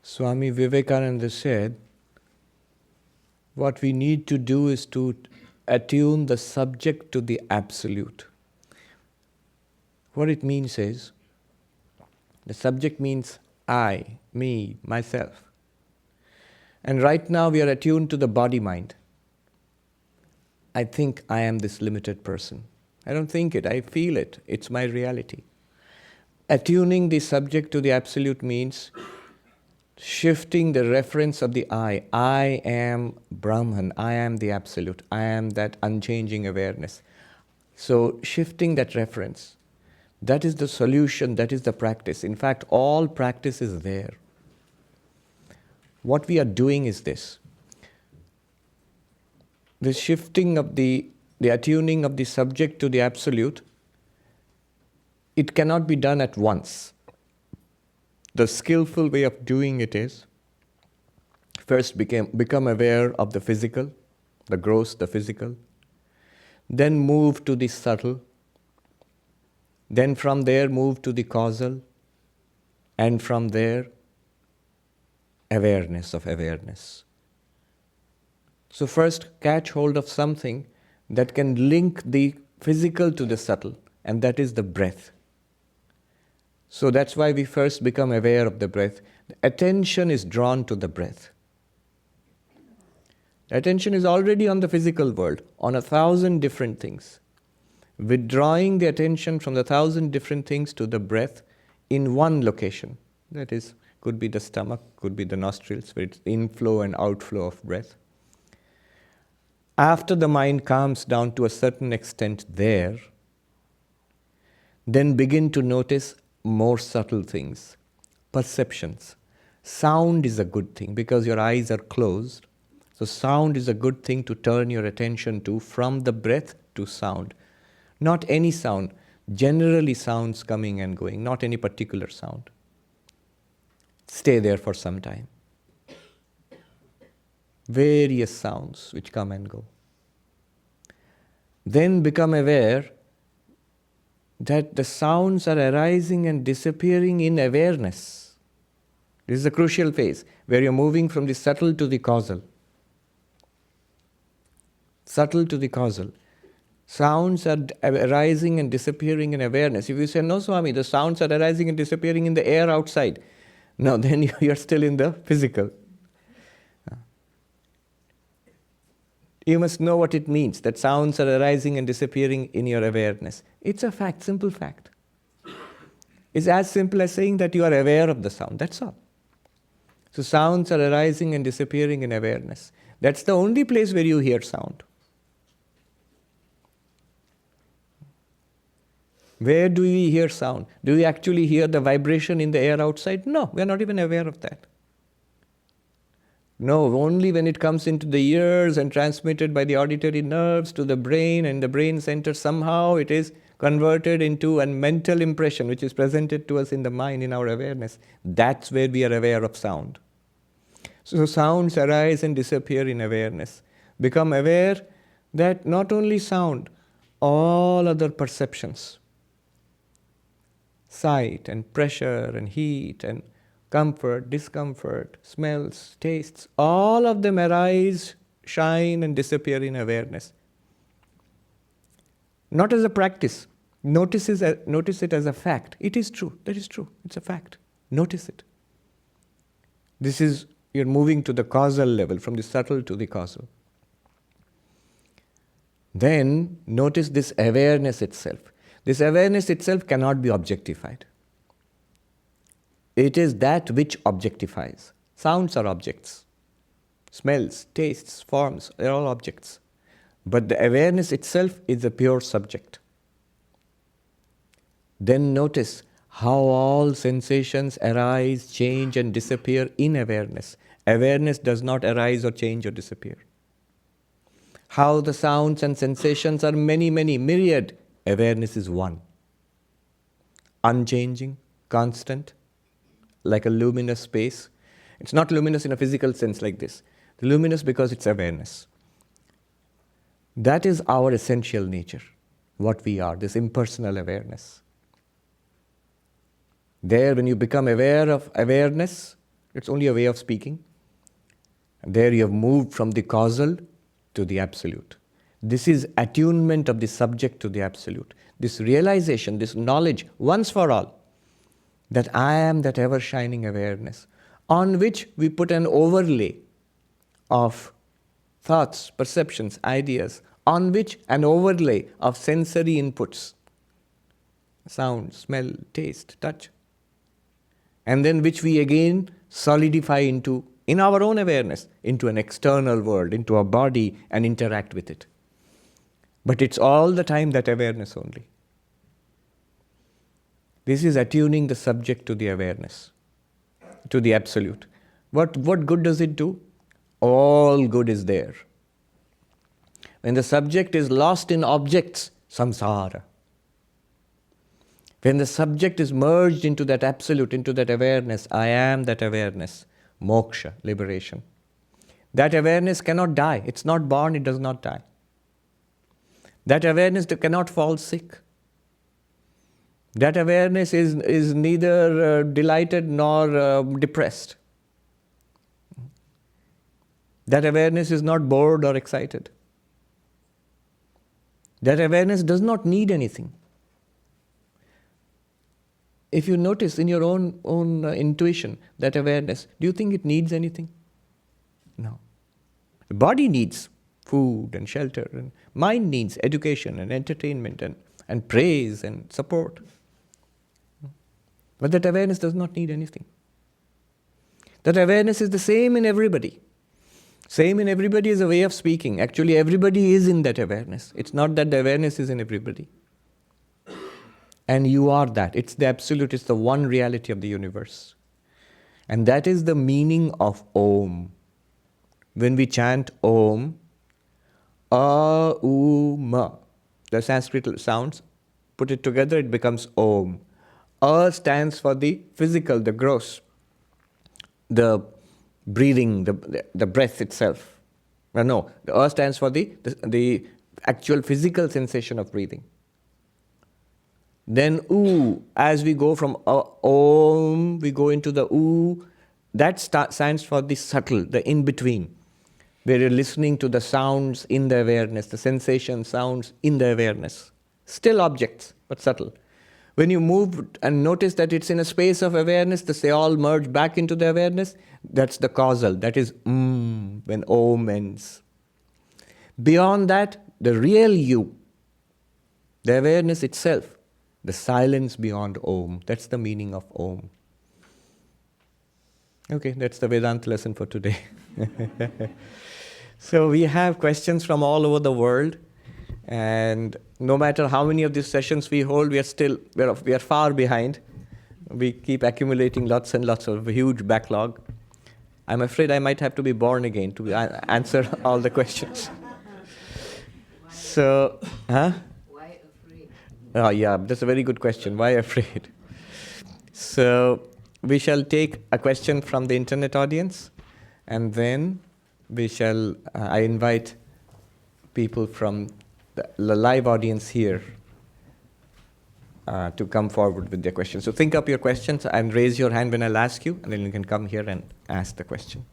Swami Vivekananda said, what we need to do is to attune the subject to the absolute. What it means is, the subject means I, me, myself. And right now we are attuned to the body-mind. I think I am this limited person. I don't think it, I feel it. It's my reality. Attuning the subject to the absolute means shifting the reference of the I. I am Brahman. I am the absolute. I am that unchanging awareness. So shifting that reference, that is the solution, that is the practice. In fact, all practice is there. What we are doing is this. The shifting of the attuning of the subject to the absolute, it cannot be done at once. The skillful way of doing it is, first become aware of the physical, the gross, the physical, then move to the subtle, then from there move to the causal, and from there, awareness of awareness. So first catch hold of something that can link the physical to the subtle, and that is the breath. So that's why we first become aware of the breath. The attention is drawn to the breath. Attention is already on the physical world, on 1,000 different things. Withdrawing the attention from the 1,000 different things to the breath in one location. That is, could be the stomach, could be the nostrils, where it's inflow and outflow of breath. After the mind calms down to a certain extent there, then begin to notice more subtle things, perceptions. Sound is a good thing because your eyes are closed. So sound is a good thing to turn your attention to from the breath to sound. Not any sound, generally sounds coming and going, not any particular sound. Stay there for some time. Various sounds which come and go. Then become aware that the sounds are arising and disappearing in awareness. This is a crucial phase where you're moving from the subtle to the causal. Subtle to the causal. Sounds are arising and disappearing in awareness. If you say, no, Swami, the sounds are arising and disappearing in the air outside. No, then you're still in the physical. You must know what it means, that sounds are arising and disappearing in your awareness. It's a fact, simple fact. It's as simple as saying that you are aware of the sound, that's all. So sounds are arising and disappearing in awareness. That's the only place where you hear sound. Where do we hear sound? Do we actually hear the vibration in the air outside? No, we are not even aware of that. No, only when it comes into the ears and transmitted by the auditory nerves to the brain and the brain center, somehow it is converted into a mental impression which is presented to us in the mind, in our awareness. That's where we are aware of sound. So sounds arise and disappear in awareness. Become aware that not only sound, all other perceptions, sight and pressure and heat and comfort, discomfort, smells, tastes, all of them arise, shine and disappear in awareness. Not as a practice. Notice it as a fact. It is true. That is true. It's a fact. Notice it. This is, you're moving to the causal level, from the subtle to the causal. Then notice this awareness itself. This awareness itself cannot be objectified. It is that which objectifies. Sounds are objects. Smells, tastes, forms, they're all objects. But the awareness itself is a pure subject. Then notice how all sensations arise, change and disappear in awareness. Awareness does not arise or change or disappear. How the sounds and sensations are many, myriad. Awareness is one. Unchanging, constant, like a luminous space. It's not luminous in a physical sense like this. Luminous because it's awareness. That is our essential nature, what we are, this impersonal awareness. There, when you become aware of awareness, It's only a way of speaking. And there you have moved from the causal to the absolute. This is attunement of the subject to the absolute. This realization, this knowledge, once for all, that I am that ever-shining awareness, on which we put an overlay of thoughts, perceptions, ideas, on which an overlay of sensory inputs, sound, smell, taste, touch, and then which we again solidify into, in our own awareness, into an external world, into our body, and interact with it. But it's all the time that awareness only. This is attuning the subject to the awareness, to the absolute. What good does it do? All good is there. When the subject is lost in objects, samsara. When the subject is merged into that absolute, into that awareness, I am that awareness, moksha, liberation. That awareness cannot die. It's not born, it does not die. That awareness cannot fall sick. That awareness is neither delighted nor depressed. That awareness is not bored or excited. That awareness does not need anything. If you notice in your own intuition, that awareness, do you think it needs anything? No. The body needs food and shelter, and mind needs education and entertainment and praise and support. But that awareness does not need anything. That awareness is the same in everybody. Same in everybody is a way of speaking. Actually, everybody is in that awareness. It's not that the awareness is in everybody. And you are that. It's the absolute, it's the one reality of the universe. And that is the meaning of Om. When we chant Om, A-U-Ma, the Sanskrit sounds, put it together, it becomes Om. A stands for the physical, the gross, the breathing, the breath itself. No, the A stands for the actual physical sensation of breathing. Then U, as we go from Om, we go into the U, that stands for the subtle, the in-between, where you're listening to the sounds in the awareness, the sensation sounds in the awareness. Still objects, but subtle. When you move and notice that it's in a space of awareness, they all merge back into the awareness, that's the causal, that is when Om ends. Beyond that, the real you, the awareness itself, the silence beyond Om, that's the meaning of Om. Okay, that's the Vedanta lesson for today. So we have questions from all over the world. And no matter how many of these sessions we hold, we are far behind. We keep accumulating lots and lots of huge backlog. I'm afraid I might have to be born again to answer all the questions. So, Why afraid? Oh yeah, that's a very good question. Why afraid? So we shall take a question from the internet audience, and then we shall. I invite people from the live audience here to come forward with their questions. So think up your questions and raise your hand when I'll ask you, and then you can come here and ask the question.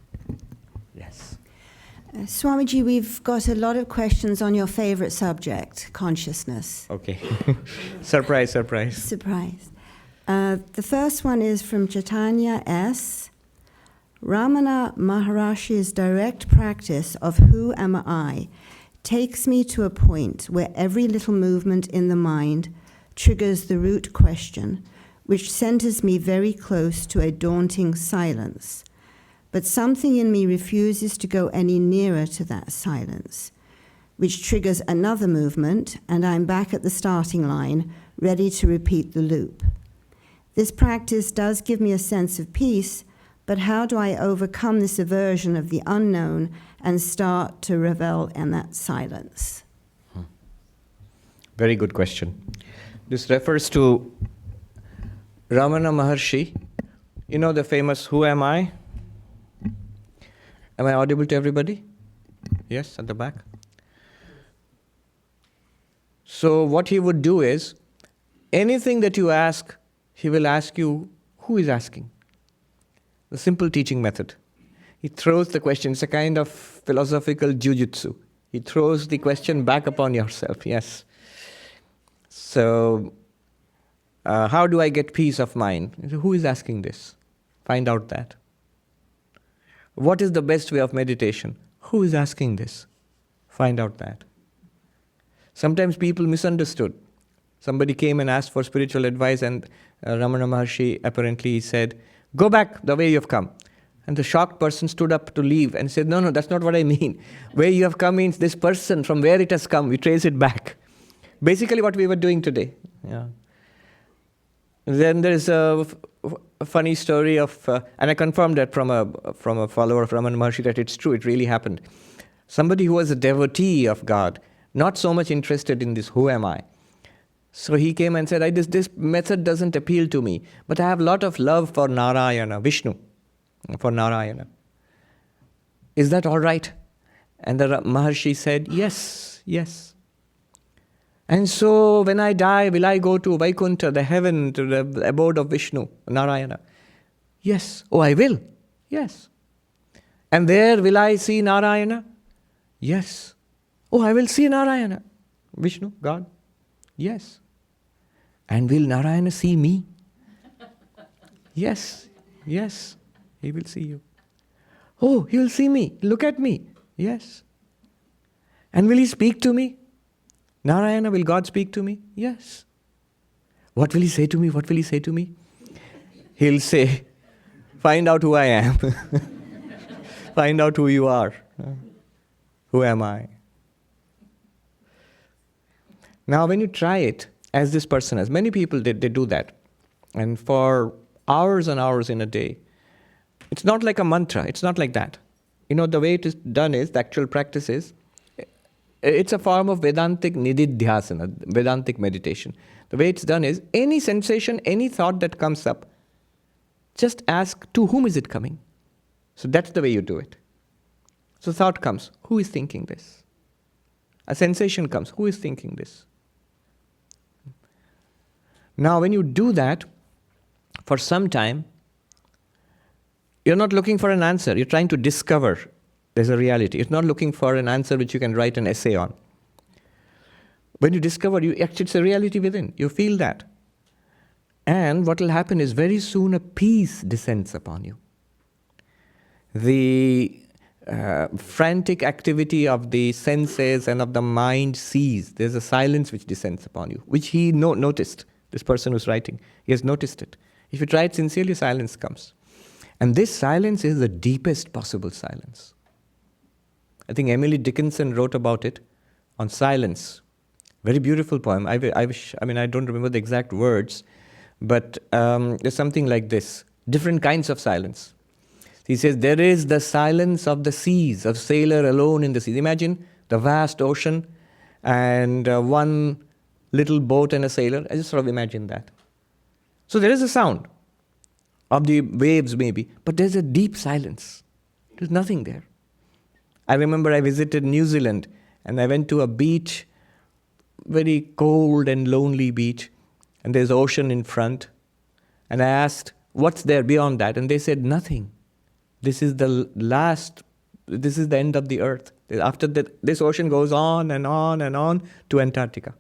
Yes. Swamiji, we've got a lot of questions on your favorite subject, consciousness. Okay. Surprise. Surprise. The first one is from Chaitanya S. Ramana Maharshi's direct practice of who am I takes me to a point where every little movement in the mind triggers the root question, which centers me very close to a daunting silence. But something in me refuses to go any nearer to that silence, which triggers another movement, and I'm back at the starting line, ready to repeat the loop. This practice does give me a sense of peace, but how do I overcome this aversion of the unknown and start to revel in that silence? Very good question. This refers to Ramana Maharshi. You know the famous Who Am I? Am I audible to everybody? Yes, at the back. So what he would do is, anything that you ask, he will ask you, who is asking? The simple teaching method. He throws the question. It's a kind of philosophical jujutsu. He throws the question back upon yourself. Yes. So, how do I get peace of mind? Who is asking this? Find out that. What is the best way of meditation? Who is asking this? Find out that. Sometimes people misunderstood. Somebody came and asked for spiritual advice, and Ramana Maharshi apparently said, "Go back the way you have come." And the shocked person stood up to leave and said, No, that's not what I mean. Where you have come means this person, from where it has come, we trace it back. Basically what we were doing today. Yeah. Then there is a funny story of, and I confirmed that from a follower of Ramana Maharshi that it's true, it really happened. Somebody who was a devotee of God, not so much interested in this, who am I? So he came and said, this method doesn't appeal to me, but I have a lot of love for Narayana, Vishnu, for Narayana. Is that all right? And the Maharshi said, yes, yes. And so when I die, will I go to Vaikuntha, the heaven, to the abode of Vishnu, Narayana? Yes. Oh, I will. Yes. And there will I see Narayana? Yes. Oh, I will see Narayana, Vishnu, God? Yes. And will Narayana see me? Yes. Yes. He will see you. Oh, he will see me. Look at me. Yes. And will he speak to me? Narayana, will God speak to me? Yes. What will he say to me? What will he say to me? He'll say, find out who I am. Find out who you are. Who am I? Now when you try it, as this person has, many people, they do that. And for hours and hours in a day, it's not like a mantra, it's not like that. You know, the way it is done is, the actual practice is, it's a form of Vedantic nididhyasana, Vedantic meditation. The way it's done is, any sensation, any thought that comes up, just ask, to whom is it coming? So that's the way you do it. So thought comes, who is thinking this? A sensation comes, who is thinking this? Now when you do that, for some time, you're not looking for an answer, you're trying to discover there's a reality. You're not looking for an answer which you can write an essay on. When you discover, actually it's a reality within, you feel that. And what will happen is very soon a peace descends upon you. The frantic activity of the senses and of the mind cease. There's a silence which descends upon you, which he noticed, this person who's writing. He has noticed it. If you try it sincerely, silence comes. And this silence is the deepest possible silence. I think Emily Dickinson wrote about it on silence. Very beautiful poem. I don't remember the exact words, but there's something like this. Different kinds of silence. He says, there is the silence of the seas, a sailor alone in the seas. Imagine the vast ocean and one little boat and a sailor. I just sort of imagine that. So there is a sound of the waves maybe, but there's a deep silence. There's nothing there. I remember I visited New Zealand and I went to a beach, very cold and lonely beach, and there's ocean in front. And I asked, what's there beyond that? And they said, nothing. This is the end of the earth. After that, this ocean goes on and on and on to Antarctica.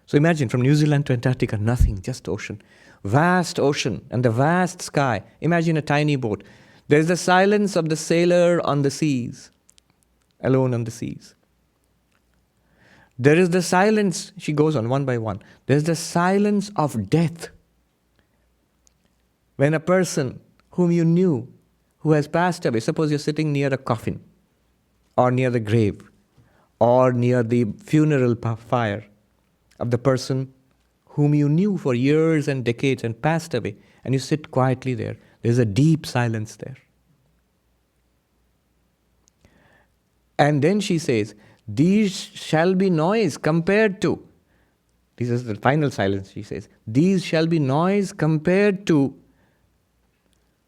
So imagine, from New Zealand to Antarctica, nothing, just ocean. Vast ocean and the vast sky. Imagine a tiny boat. There's the silence of the sailor on the seas, alone on the seas. There is the silence, she goes on one by one. There's the silence of death. When a person whom you knew, who has passed away, suppose you're sitting near a coffin, or near the grave, or near the funeral fire of the person whom you knew for years and decades and passed away, and you sit quietly there. There's a deep silence there. And then she says, these shall be noise compared to, this is the final silence, she says, these shall be noise compared to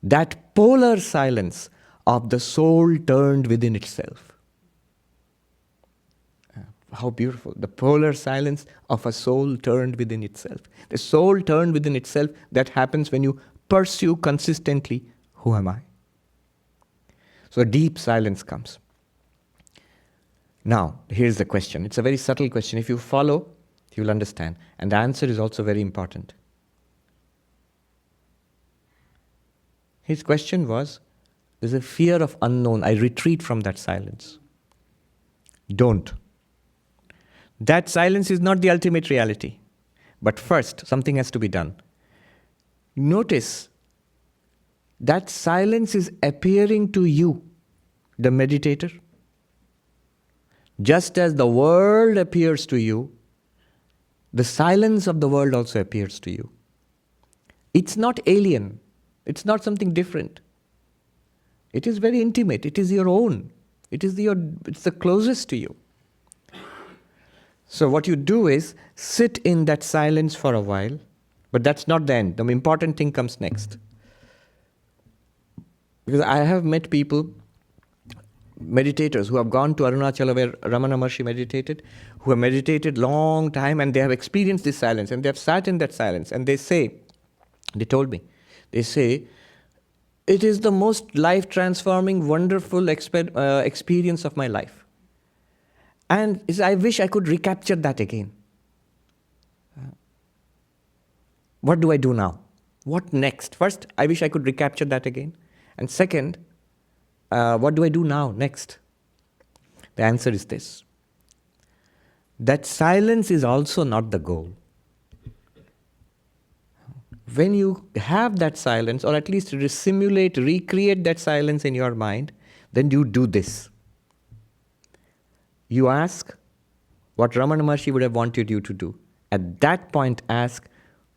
that polar silence of the soul turned within itself. How beautiful. The polar silence of a soul turned within itself. The soul turned within itself, that happens when you pursue consistently Who am I? So a deep silence comes. Now, here's the question. It's a very subtle question. If you follow, you'll understand. And the answer is also very important. His question was, there's a fear of unknown. I retreat from that silence. Don't. That silence is not the ultimate reality. But first, something has to be done. Notice that silence is appearing to you, the meditator. Just as the world appears to you, the silence of the world also appears to you. It's not alien. It's not something different. It is very intimate. It is your own. It's the closest to you. So what you do is sit in that silence for a while, but that's not the end. The important thing comes next. Because I have met people, meditators, who have gone to Arunachala where Ramana Maharshi meditated, who have meditated long time and they have experienced this silence and they have sat in that silence and they told me, it is the most life-transforming, wonderful experience of my life. And I wish I could recapture that again. What do I do now? What next? First, I wish I could recapture that again. And second, what do I do now, next? The answer is this. That silence is also not the goal. When you have that silence, or at least recreate that silence in your mind, then you do this. You ask what Ramana Maharshi would have wanted you to do. At that point, ask,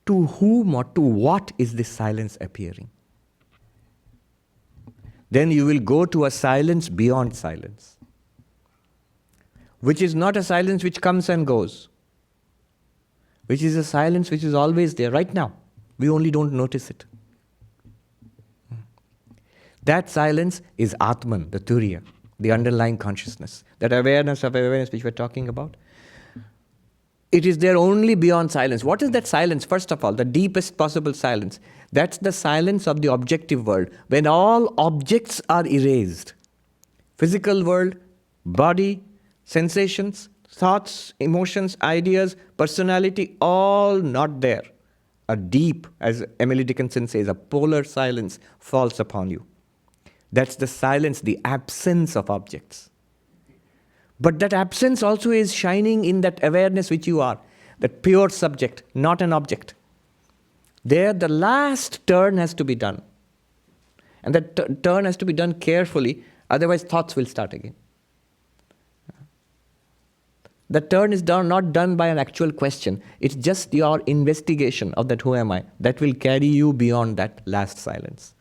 to whom or to what is this silence appearing? Then you will go to a silence beyond silence, which is not a silence which comes and goes, which is a silence which is always there right now. We only don't notice it. That silence is Atman, the Turiya, the underlying consciousness, that awareness of awareness which we're talking about. It is there only beyond silence. What is that silence? First of all, the deepest possible silence. That's the silence of the objective world, when all objects are erased. Physical world, body, sensations, thoughts, emotions, ideas, personality, all not there. A deep, as Emily Dickinson says, a polar silence falls upon you. That's the silence, the absence of objects. But that absence also is shining in that awareness which you are, that pure subject, not an object. There, the last turn has to be done. And that turn has to be done carefully, otherwise thoughts will start again. The turn is not done by an actual question. It's just your investigation of that who am I that will carry you beyond that last silence.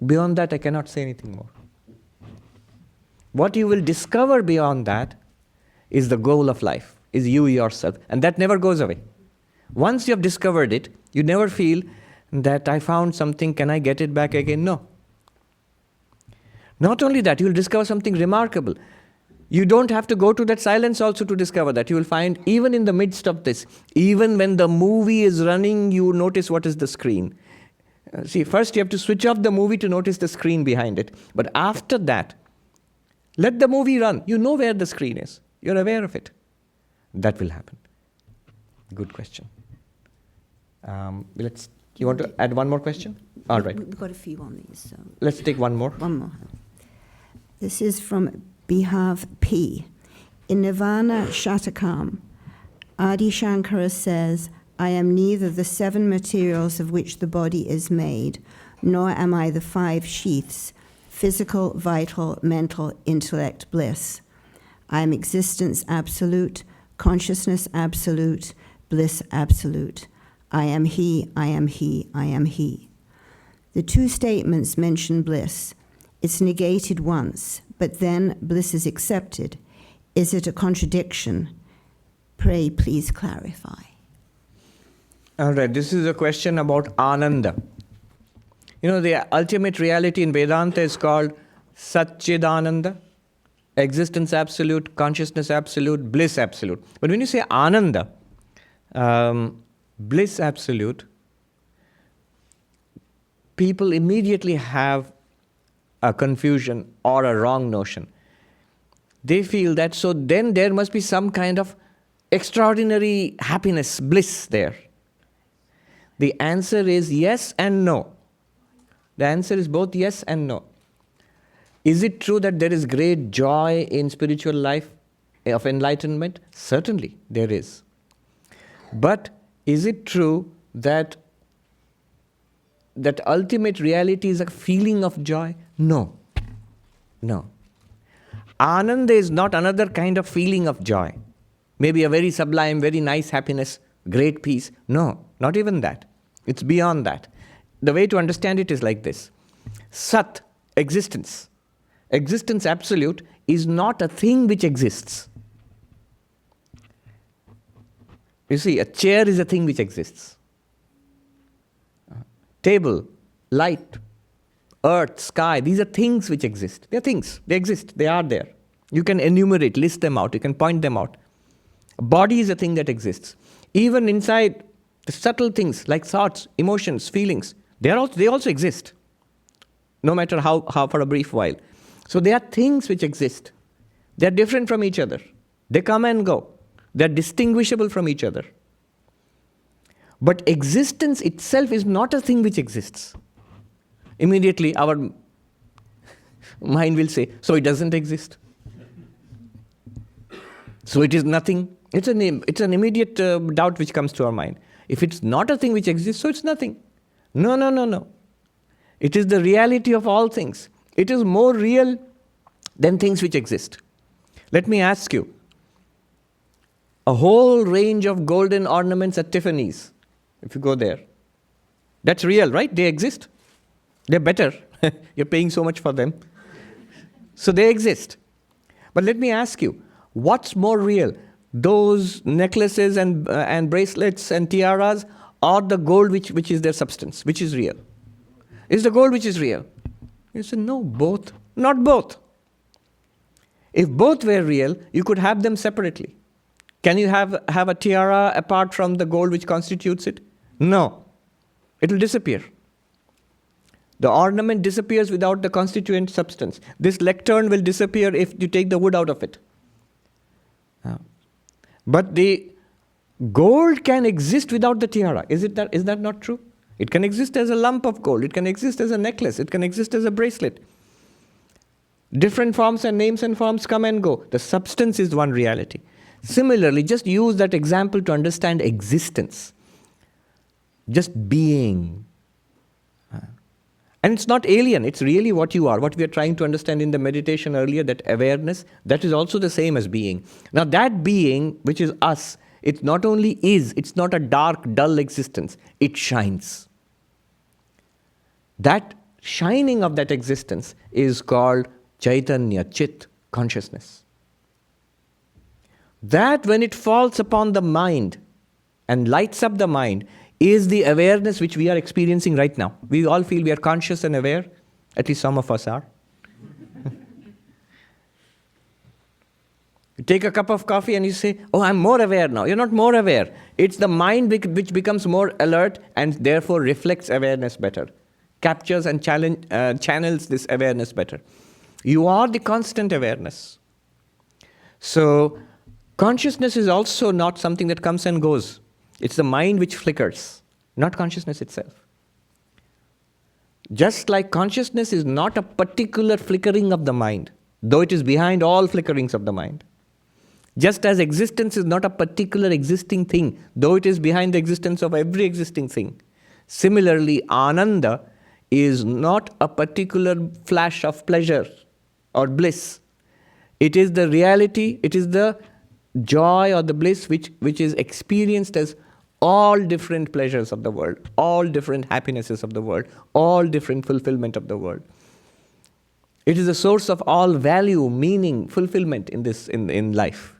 Beyond that, I cannot say anything more. What you will discover beyond that is the goal of life, is you yourself. And that never goes away. Once you have discovered it, you never feel that I found something, can I get it back again? No. Not only that, you will discover something remarkable. You don't have to go to that silence also to discover that. You will find even in the midst of this, even when the movie is running, you notice what is the screen. See, first you have to switch off the movie to notice the screen behind it. But after that, let the movie run. You know where the screen is. You're aware of it. That will happen. Good question. You want to add one more question? All right. We've got a few on these. So. Let's take one more. One more. This is from Behalf P. In Nirvanashatakam, Adi Shankara says, I am neither the 7 materials of which the body is made, nor am I the 5 sheaths, physical, vital, mental, intellect, bliss. I am existence absolute, consciousness absolute, bliss absolute. I am he, I am he, I am he. The 2 statements mention bliss. It's negated once, but then bliss is accepted. Is it a contradiction? Pray, please clarify. All right, this is a question about Ananda. You know, the ultimate reality in Vedanta is called Satchidananda, existence absolute, consciousness absolute, bliss absolute. But when you say Ananda, bliss absolute, people immediately have a confusion or a wrong notion. They feel that so then there must be some kind of extraordinary happiness, bliss there. The answer is yes and no. The answer is both yes and no. Is it true that there is great joy in spiritual life of enlightenment? Certainly, there is. But is it true that ultimate reality is a feeling of joy? No. No. Ananda is not another kind of feeling of joy. Maybe a very sublime, very nice happiness, great peace. No, not even that. It's beyond that. The way to understand it is like this. Sat, existence. Existence absolute is not a thing which exists. You see, a chair is a thing which exists. Table, light, earth, sky, these are things which exist. They are things. They exist. They are there. You can enumerate, list them out. You can point them out. A body is a thing that exists. Even inside the subtle things like thoughts, emotions, feelings, they also exist. No matter how for a brief while. So they are things which exist. They are different from each other. They come and go. They are distinguishable from each other. But existence itself is not a thing which exists. Immediately our mind will say, so it doesn't exist. So it is nothing. It's an immediate doubt which comes to our mind. If it's not a thing which exists, so it's nothing. No. It is the reality of all things. It is more real than things which exist. Let me ask you, a whole range of golden ornaments at Tiffany's, if you go there, that's real, right? They exist. They're better. You're paying so much for them. So they exist. But let me ask you, what's more real? Those necklaces and bracelets and tiaras, or the gold which is their substance, which is real? Is the gold which is real? You say, no, both. Not both. If both were real, you could have them separately. Can you have a tiara apart from the gold which constitutes it? No. It will disappear. The ornament disappears without the constituent substance. This lectern will disappear if you take the wood out of it. But the gold can exist without the tiara. Is that not true? It can exist as a lump of gold. It can exist as a necklace. It can exist as a bracelet. Different forms and names and forms come and go. The substance is one reality. Similarly, just use that example to understand existence. Just being. And it's not alien. It's really what you are. What we are trying to understand in the meditation earlier, that awareness, that is also the same as being. Now that being, which is us, it not only is, it's not a dark, dull existence. It shines. That shining of that existence is called Chaitanya, Chit, consciousness. That when it falls upon the mind and lights up the mind is the awareness which we are experiencing right now. We all feel we are conscious and aware. At least some of us are. You take a cup of coffee and you say, oh, I'm more aware now. You're not more aware. It's the mind which becomes more alert and therefore reflects awareness better. Captures and channels this awareness better. You are the constant awareness. So consciousness is also not something that comes and goes. It's the mind which flickers, not consciousness itself. Just like consciousness is not a particular flickering of the mind, though it is behind all flickerings of the mind. Just as existence is not a particular existing thing, though it is behind the existence of every existing thing. Similarly, Ananda is not a particular flash of pleasure or bliss. It is the reality, it is the joy or the bliss which is experienced as all different pleasures of the world, all different happinesses of the world, all different fulfillment of the world. It is the source of all value, meaning, fulfillment in life.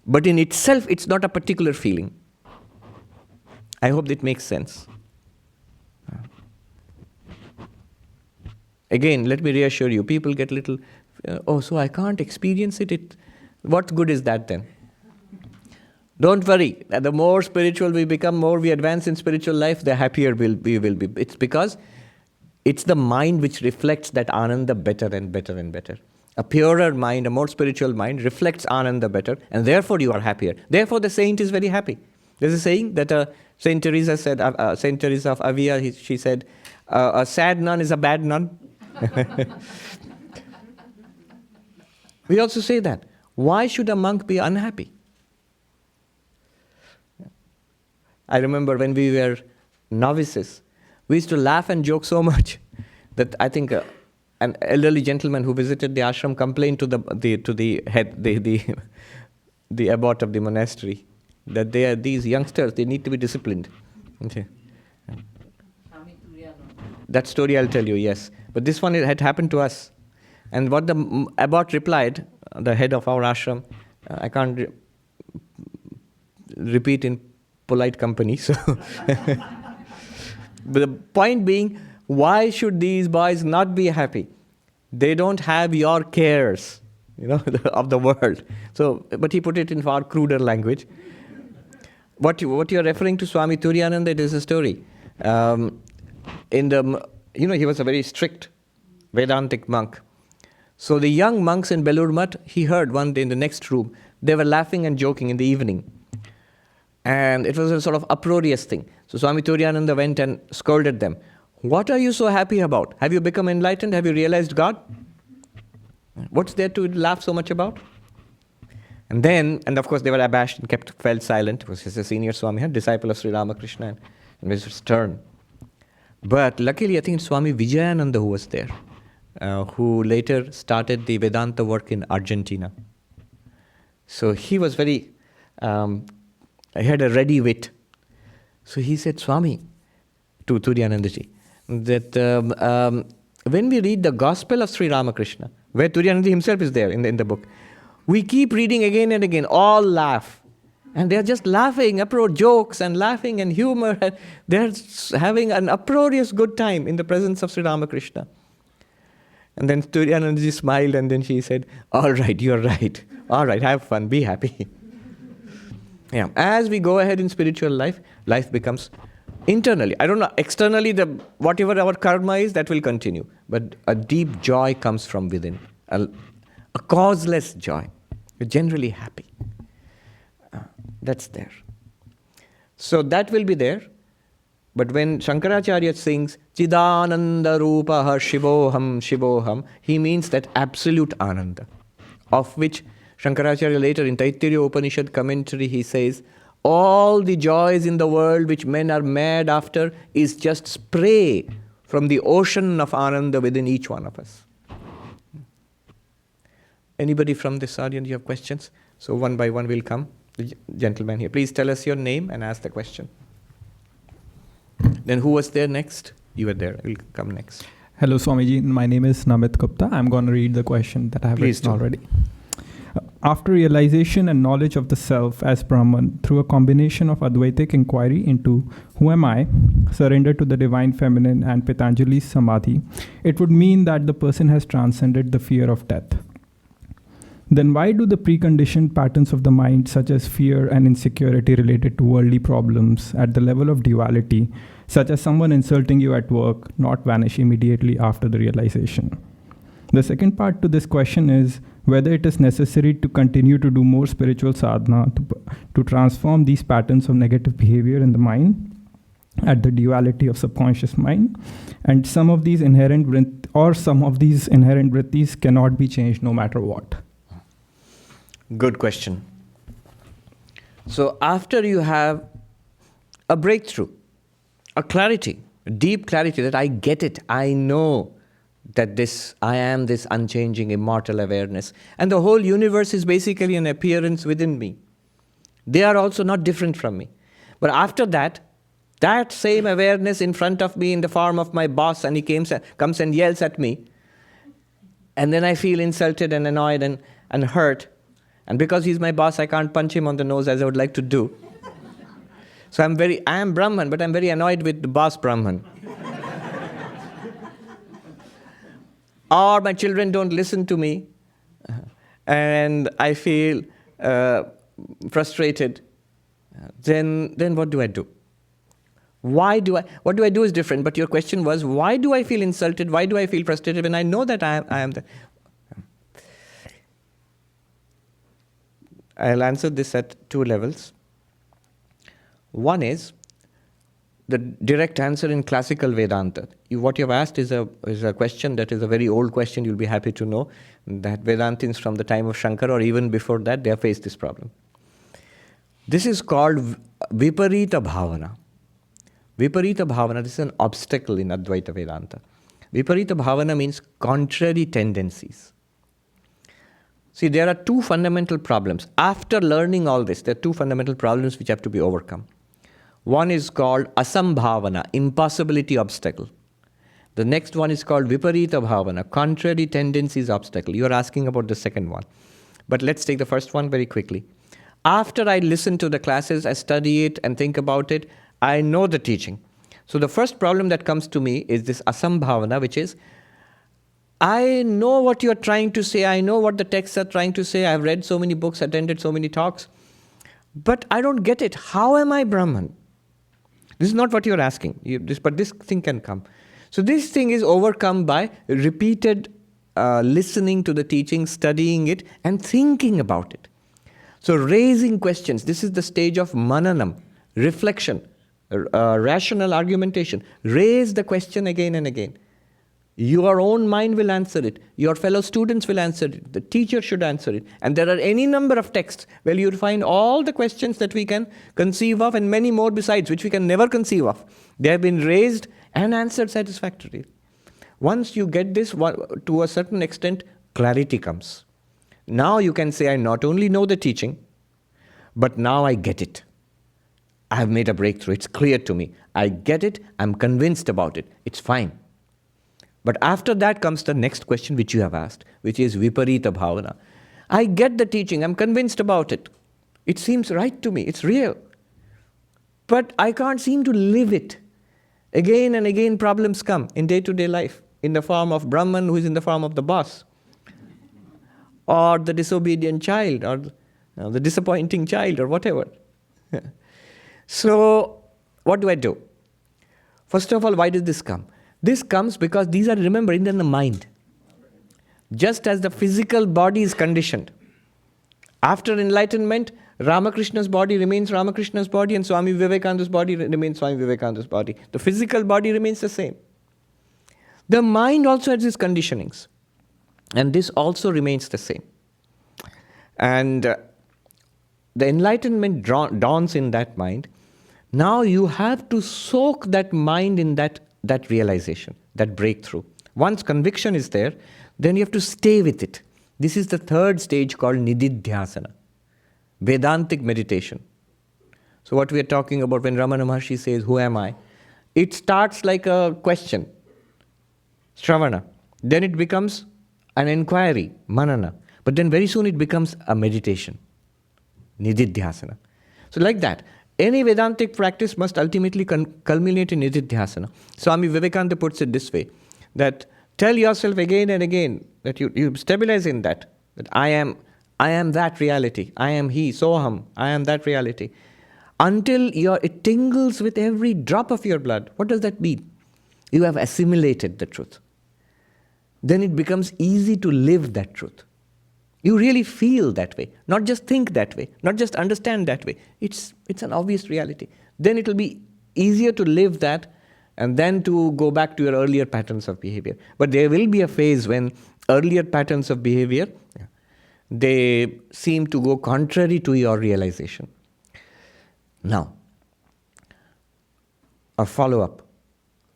But in itself, it's not a particular feeling. I hope that makes sense. Again, let me reassure you, people get little, so I can't experience it. What good is that then? Don't worry. The more spiritual we become, more we advance in spiritual life, the happier we will be. It's because It's the mind which reflects that Ananda better and better and better. A purer mind, a more spiritual mind reflects Ananda better, and therefore you are happier. Therefore the saint is very happy. There's a saying that Saint Teresa said, Saint Teresa of Avila, she said, a sad nun is a bad nun. We also say that. Why should a monk be unhappy? I remember when we were novices, we used to laugh and joke so much that I think an elderly gentleman who visited the ashram complained to the head, the abbot of the monastery, that these youngsters, they need to be disciplined. Okay. That story I'll tell you, yes. But this one, it had happened to us. And what the abbot replied, the head of our ashram, I can't repeat in polite company. So, but the point being, why should these boys not be happy? They don't have your cares, of the world. So, but he put it in far cruder language. What you're referring to, Swami Turiyananda, it is a story. He was a very strict Vedantic monk. So the young monks in Belur Math, he heard one day in the next room, they were laughing and joking in the evening. And it was a sort of uproarious thing. So Swami Turiyananda went and scolded them. What are you so happy about? Have you become enlightened? Have you realized God? What's there to laugh so much about? And of course they were abashed and fell silent. He was a senior Swami, disciple of Sri Ramakrishna, and was stern. But luckily I think it's Swami Vijayananda who was there, who later started the Vedanta work in Argentina. So he was he had a ready wit. So he said, Swami, to Turiyanandaji, that when we read the Gospel of Sri Ramakrishna, where Turiyananda himself is there in the book, we keep reading again and again, all laugh. And they're just laughing, jokes and laughing and humor. And they're having an uproarious good time in the presence of Sri Ramakrishna. And then Turiyanandaji smiled and then she said, all right, you're right. All right, have fun, be happy. Yeah. As we go ahead in spiritual life, life becomes internally. I don't know, externally, whatever our karma is, that will continue. But a deep joy comes from within, a causeless joy. You're generally happy. That's there. So that will be there. But when Shankaracharya sings, Chidananda Rupaha Shivoham Shivoham, he means that absolute Ananda, of which Shankaracharya later in Taittiriya Upanishad commentary, he says, all the joys in the world which men are mad after is just spray from the ocean of Ananda within each one of us. Anybody from this audience, you have questions? So one by one we'll come. The gentleman here. Please tell us your name and ask the question. Then who was there next? You were there. We'll come next. Hello, Swamiji. My name is Namit Gupta. I'm going to read the question that I have written already. After realization and knowledge of the self as Brahman through a combination of Advaitic inquiry into who am I, surrender to the Divine Feminine and Patanjali's Samadhi, it would mean that the person has transcended the fear of death. Then why do the preconditioned patterns of the mind, such as fear and insecurity related to worldly problems at the level of duality, such as someone insulting you at work, not vanish immediately after the realization? The second part to this question is whether it is necessary to continue to do more spiritual sadhana to transform these patterns of negative behavior in the mind at the duality of subconscious mind, and some of these inherent vrittis cannot be changed no matter what. Good question. So after you have a breakthrough, a clarity, a deep clarity that I get it, I know that I am this unchanging, immortal awareness, and the whole universe is basically an appearance within me. They are also not different from me. But after that same awareness in front of me in the form of my boss, and he comes and yells at me, and then I feel insulted and annoyed and hurt. And because he's my boss, I can't punch him on the nose as I would like to do. So I am Brahman, but I'm very annoyed with the boss Brahman. Or my children don't listen to me, and I feel frustrated. Then what do I do? What do I do is different. But your question was, why do I feel insulted? Why do I feel frustrated when I know that I am the... I'll answer this at two levels. One is the direct answer in classical Vedanta. What you've asked is a question that is a very old question. You'll be happy to know that Vedantins from the time of Shankara or even before that, they have faced this problem. This is called Viparita Bhavana. Viparita Bhavana, this is an obstacle in Advaita Vedanta. Viparita Bhavana means contrary tendencies. See, there are two fundamental problems. After learning all this, there are two fundamental problems which have to be overcome. One is called Asambhavana, impossibility obstacle. The next one is called Viparita Bhavana, contrary tendencies obstacle. You are asking about the second one. But let's take the first one very quickly. After I listen to the classes, I study it and think about it, I know the teaching. So the first problem that comes to me is this Asambhavana, which is, I know what you are trying to say, I know what the texts are trying to say, I've read so many books, attended so many talks, but I don't get it. How am I Brahman? This is not what you're asking, but this thing can come. So this thing is overcome by repeated listening to the teaching, studying it, and thinking about it. So raising questions, this is the stage of mananam, reflection, rational argumentation. Raise the question again and again. Your own mind will answer it. Your fellow students will answer it. The teacher should answer it. And there are any number of texts where you'll find all the questions that we can conceive of and many more besides, which we can never conceive of. They have been raised and answered satisfactorily. Once you get this, to a certain extent, clarity comes. Now you can say, I not only know the teaching, but now I get it. I have made a breakthrough. It's clear to me. I get it. I'm convinced about it. It's fine. But after that comes the next question which you have asked, which is Viparita Bhavana. I get the teaching. I'm convinced about it. It seems right to me. It's real. But I can't seem to live it. Again and again problems come in day-to-day life in the form of Brahman who is in the form of the boss, or the disobedient child, or the disappointing child, or whatever. So, what do I do? First of all, why did this come? This comes because these are remembered in the mind. Just as the physical body is conditioned. After enlightenment, Ramakrishna's body remains Ramakrishna's body and Swami Vivekananda's body remains Swami Vivekananda's body. The physical body remains the same. The mind also has its conditionings. And this also remains the same. And the enlightenment dawns in that mind. Now you have to soak that mind in that realization, that breakthrough. Once conviction is there, then you have to stay with it. This is the third stage called Nididhyasana, Vedantic meditation. So what we are talking about when Ramana Maharshi says, who am I? It starts like a question, Shravana. Then it becomes an inquiry, Manana. But then very soon it becomes a meditation, Nididhyasana. So like that. Any Vedantic practice must ultimately culminate in Nididhyasana. Swami Vivekananda puts it this way, that tell yourself again and again, that you stabilize in that I am that reality, I am he, soham, I am that reality. Until it tingles with every drop of your blood. What does that mean? You have assimilated the truth. Then it becomes easy to live that truth. You really feel that way, not just think that way, not just understand that way. It's an obvious reality. Then it will be easier to live that and then to go back to your earlier patterns of behavior. But there will be a phase when earlier patterns of behavior, they seem to go contrary to your realization. Now, a follow-up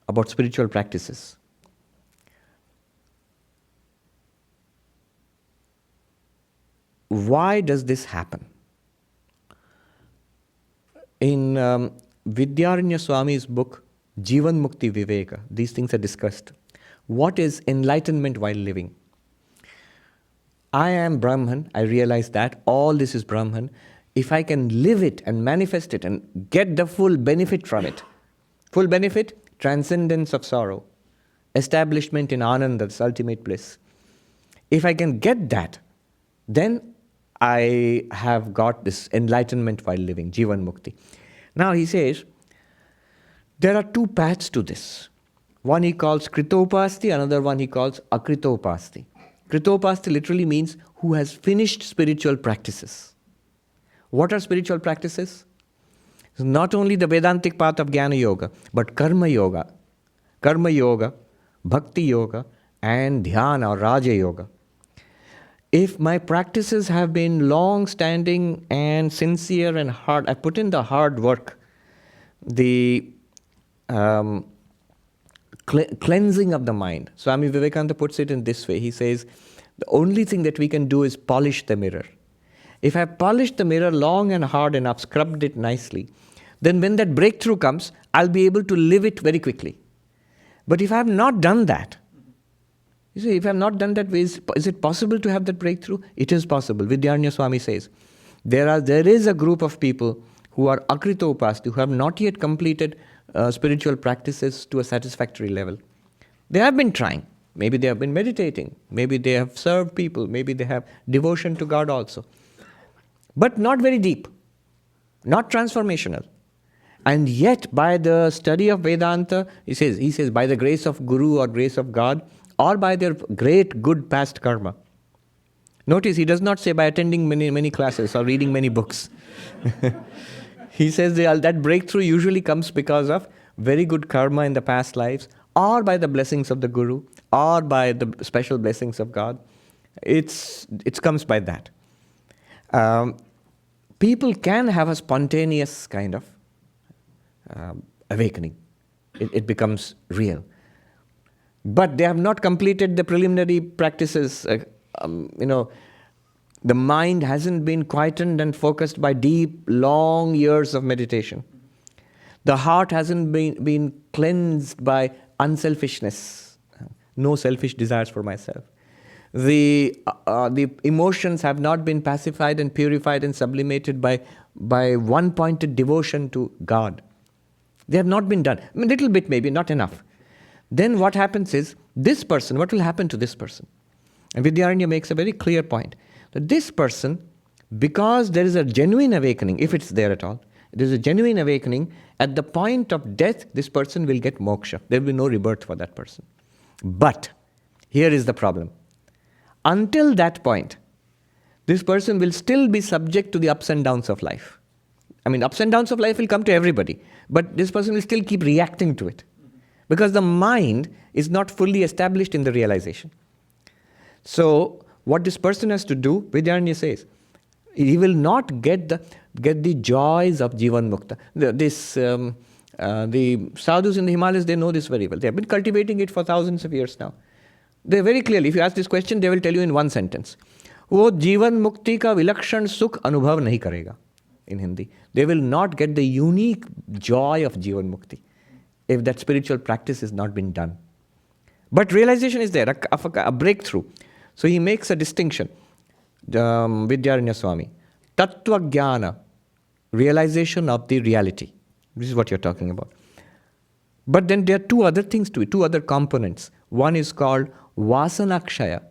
about spiritual practices. Why does this happen? In Vidyaranya Swami's book, Jivan Mukti Viveka, these things are discussed. What is enlightenment while living? I am Brahman, I realize that. All this is Brahman. If I can live it and manifest it and get the full benefit from it. Full benefit, transcendence of sorrow. Establishment in Ananda, this ultimate bliss. If I can get that, then I have got this enlightenment while living, Jivan Mukti. Now he says, There are two paths to this. One he calls Kritopasti, another one he calls Akritopasti. Kritopasti literally means who has finished spiritual practices. What are spiritual practices? Not only the Vedantic path of Jnana Yoga, but Karma Yoga, Bhakti Yoga, and Dhyana or Raja Yoga. If my practices have been long-standing and sincere and hard, I put in the hard work, the cleansing of the mind. Swami Vivekananda puts it in this way. He says, the only thing that we can do is polish the mirror. If I polished the mirror long and hard enough, scrubbed it nicely, then when that breakthrough comes, I'll be able to live it very quickly. But if I have not done that, you see, if I have not done that, is it possible to have that breakthrough? It is possible. Vidyaranya Swami says, there is a group of people who are Akritopasti, who have not yet completed spiritual practices to a satisfactory level. They have been trying. Maybe they have been meditating. Maybe they have served people. Maybe they have devotion to God also. But not very deep. Not transformational. And yet, by the study of Vedanta, he says, by the grace of Guru or grace of God, or by their great good past karma. Notice, he does not say by attending many classes or reading many books. He says that breakthrough usually comes because of very good karma in the past lives, or by the blessings of the Guru, or by the special blessings of God. It comes by that. People can have a spontaneous kind of awakening. It becomes real. But they have not completed the preliminary practices. The mind hasn't been quietened and focused by deep, long years of meditation. The heart hasn't been cleansed by unselfishness, no selfish desires for myself. The emotions have not been pacified and purified and sublimated by one-pointed devotion to God. They have not been done. A little bit maybe, not enough. Then what happens is, what will happen to this person? And Vidyaranya makes a very clear point, that this person, because there is a genuine awakening, if it's there at all, there is a genuine awakening, at the point of death, this person will get moksha. There will be no rebirth for that person. But, here is the problem. Until that point, this person will still be subject to the ups and downs of life. Ups and downs of life will come to everybody, but this person will still keep reacting to it. Because the mind is not fully established in the realization. So, what this person has to do, Vidyaranya says, he will not get the joys of Jivan Mukta. The sadhus in the Himalayas, they know this very well. They have been cultivating it for thousands of years now. They very clearly, if you ask this question, they will tell you in one sentence. वो जीवन मुक्ति का विलक्षण सुख अनुभव नहीं करेगा. In Hindi, they will not get the unique joy of Jivan Mukti if that spiritual practice has not been done. But realization is there, a breakthrough. So he makes a distinction, Vidyaranya Swami. Tattva Jnana, realization of the reality. This is what you're talking about. But then there are two other things to it, two other components. One is called Vasanakshaya,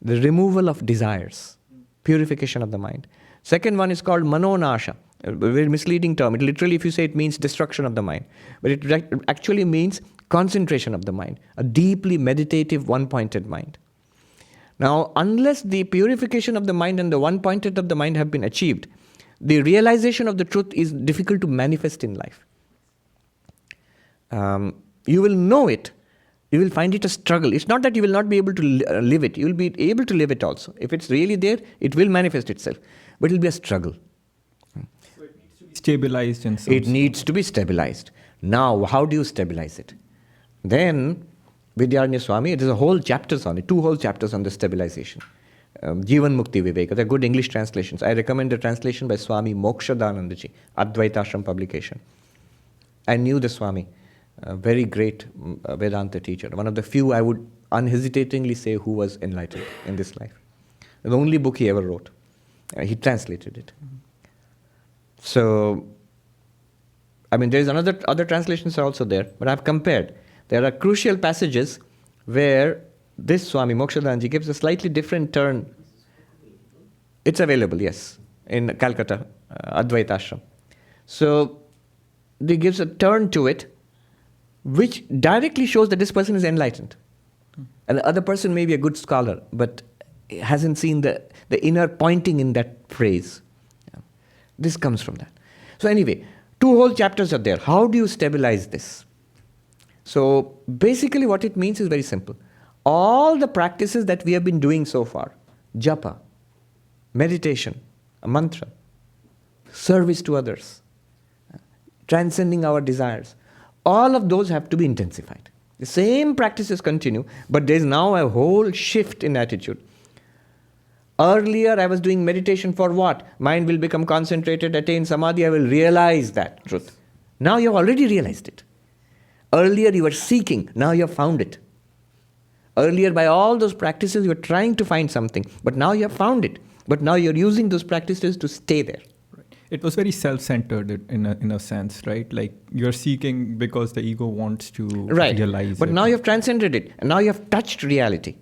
the removal of desires, purification of the mind. Second one is called Manonasha, a very misleading term. It literally, if you say, it means destruction of the mind. But it actually means concentration of the mind, a deeply meditative, one-pointed mind. Now, unless the purification of the mind and the one-pointed of the mind have been achieved, the realization of the truth is difficult to manifest in life. You will know it. You will find it a struggle. It's not that you will not be able to live it. You will be able to live it also. If it's really there, it will manifest itself. But it will be a struggle. So it needs to be stabilized in some It needs to be stabilized. Now, how do you stabilize it? Then, Vidyaranya Swami, there's a whole chapters on it, 2 whole chapters on the stabilization. Jivan Mukti Viveka, they're good English translations. I recommend the translation by Swami Mokshadanandaji, Advaita Ashram publication. I knew the Swami, a very great Vedanta teacher, one of the few I would unhesitatingly say who was enlightened in this life. The only book he ever wrote. He translated it. So, there is other translations are also there, but I've compared. There are crucial passages where this Swami Mokshadanandaji gives a slightly different turn. It's available, yes, in Calcutta, Advaita Ashram. So, he gives a turn to it, which directly shows that this person is enlightened. And the other person may be a good scholar, but hasn't seen the inner pointing in that phrase. This comes from that. So anyway, 2 whole chapters are there. How do you stabilize this? So basically what it means is very simple. All the practices that we have been doing so far, japa, meditation, a mantra, service to others, transcending our desires, all of those have to be intensified. The same practices continue, but there is now a whole shift in attitude. Earlier I was doing meditation for what? Mind will become concentrated, attain samadhi, I will realize that truth. Now you have already realized it. Earlier you were seeking, now you have found it. Earlier by all those practices you were trying to find something, but now you have found it. But now you're using those practices to stay there. It was very self-centered in a sense, right? Like you're seeking because the ego wants to realize but it. Now you have transcended it, and now you have touched reality.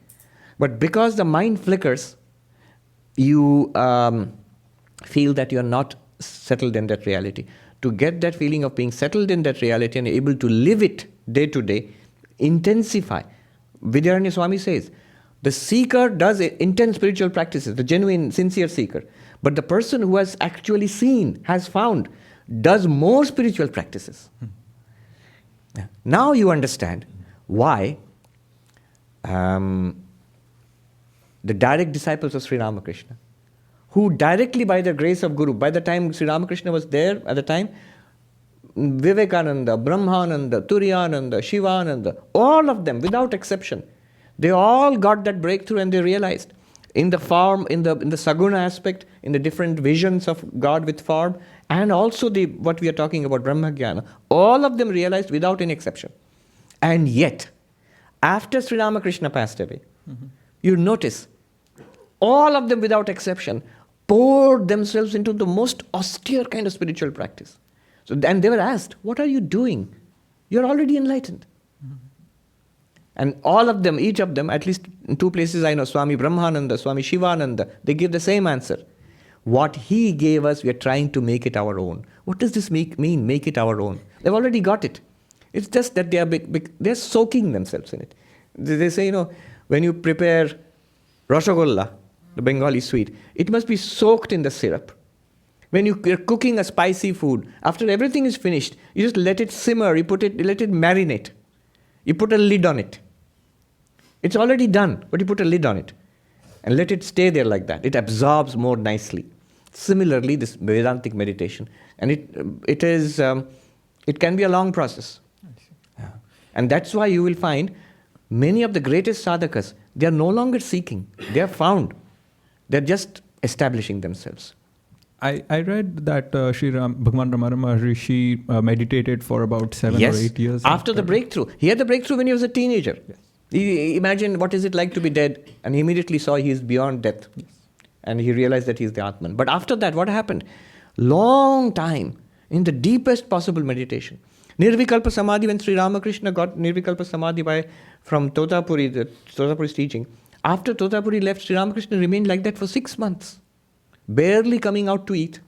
But because the mind flickers, you feel that you are not settled in that reality. To get that feeling of being settled in that reality and able to live it day to day, intensify. Vidyaranya Swami says, the seeker does intense spiritual practices, the genuine, sincere seeker. But the person who has actually seen, has found, does more spiritual practices. Now you understand why the direct disciples of Sri Ramakrishna, who directly by the grace of Guru, by the time Sri Ramakrishna was there at the time, Vivekananda, Brahmananda, Turiyananda, Shivananda, all of them without exception, they all got that breakthrough and they realized in the form, in the Saguna aspect, in the different visions of God with form, and also what we are talking about, Brahma-jnana, all of them realized without any exception. And yet, after Sri Ramakrishna passed away, you notice, all of them without exception poured themselves into the most austere kind of spiritual practice. And they were asked, what are you doing? You're already enlightened. And all of them, each of them, at least in 2 places I know, Swami Brahmananda, Swami Shivananda, they give the same answer. What he gave us, we are trying to make it our own. What does this mean, make it our own? They've already got it. It's just that they're soaking themselves in it. They say, when you prepare rasgulla, the Bengali sweet, it must be soaked in the syrup. When you're cooking a spicy food, after everything is finished, you just let it simmer, you let it marinate. You put a lid on it. It's already done, but you put a lid on it and let it stay there like that. It absorbs more nicely. Similarly, this Vedantic meditation, and it can be a long process. Yeah. And that's why you will find many of the greatest sadhakas, they are no longer seeking. They are found. They're just establishing themselves. I read that Bhagwan Ramana Maharishi meditated for about 7 or 8 years. After the breakthrough. He had the breakthrough when he was a teenager. Yes. He imagined what is it like to be dead, and he immediately saw he is beyond death. Yes. And he realized that he is the Atman. But after that, what happened? Long time in the deepest possible meditation. Nirvikalpa Samadhi, when Sri Ramakrishna got Nirvikalpa Samadhi from Totapuri, Totapuri's teaching, after Totapuri left, Sri Ramakrishna remained like that for 6 months. Barely coming out to eat.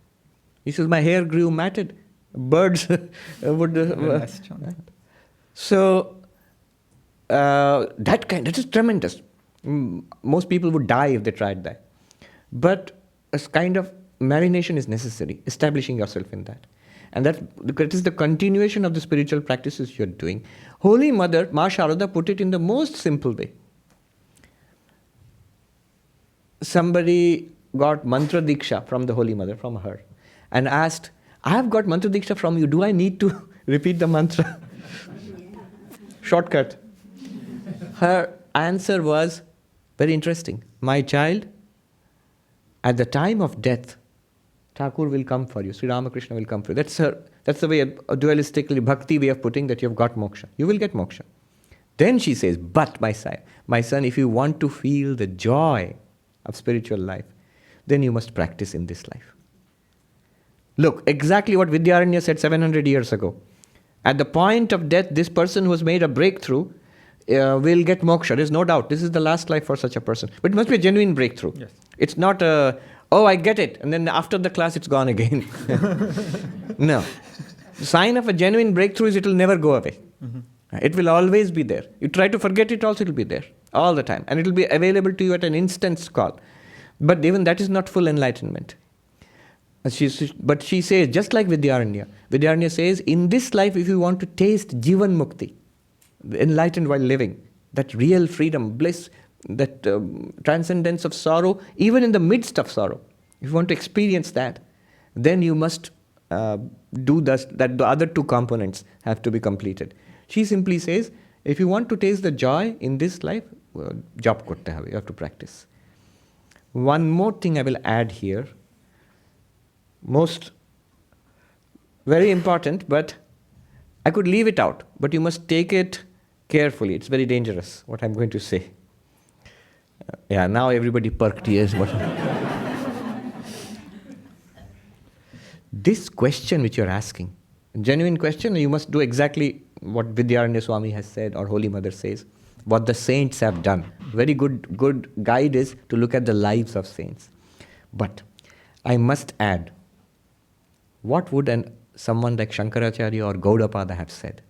He says, my hair grew matted. Birds would... So, that is tremendous. Most people would die if they tried that. But a kind of marination is necessary, establishing yourself in that. And that is the continuation of the spiritual practices you're doing. Holy Mother, Ma Sharada, put it in the most simple way. Somebody got mantra diksha from the Holy Mother, from her, and asked, I have got mantra diksha from you, do I need to repeat the mantra? Shortcut. Her answer was very interesting. My child, at the time of death, Thakur will come for you, Sri Ramakrishna will come for you. That's the way, a dualistically bhakti way of putting that you have got moksha. You will get moksha. Then she says, but my son, if you want to feel the joy of spiritual life, then you must practice in this life. Look, exactly what Vidyaranya said 700 years ago. At the point of death, this person who has made a breakthrough will get moksha. There's no doubt. This is the last life for such a person. But it must be a genuine breakthrough. Yes. It's not I get it, and then after the class it's gone again. No. The sign of a genuine breakthrough is it will never go away. Mm-hmm. It will always be there. You try to forget it also, it will be there all the time. And it will be available to you at an instant's call. But even that is not full enlightenment. But she says, just like Vidyaranya says, in this life, if you want to taste Jivan Mukti, enlightened while living, that real freedom, bliss, that transcendence of sorrow, even in the midst of sorrow, if you want to experience that, then you must do that the other two components have to be completed. She simply says, if you want to taste the joy in this life, job korte hobe, you have to practice. One more thing I will add here, very important, but I could leave it out, but you must take it carefully. It's very dangerous, what I'm going to say. Now everybody perked ears. This question which you're asking, genuine question, you must do exactly what Vidyaranya Swami has said or Holy Mother says, what the saints have done. Very good guide is to look at the lives of saints. But I must add, what would someone like Shankaracharya or Gaudapada have said?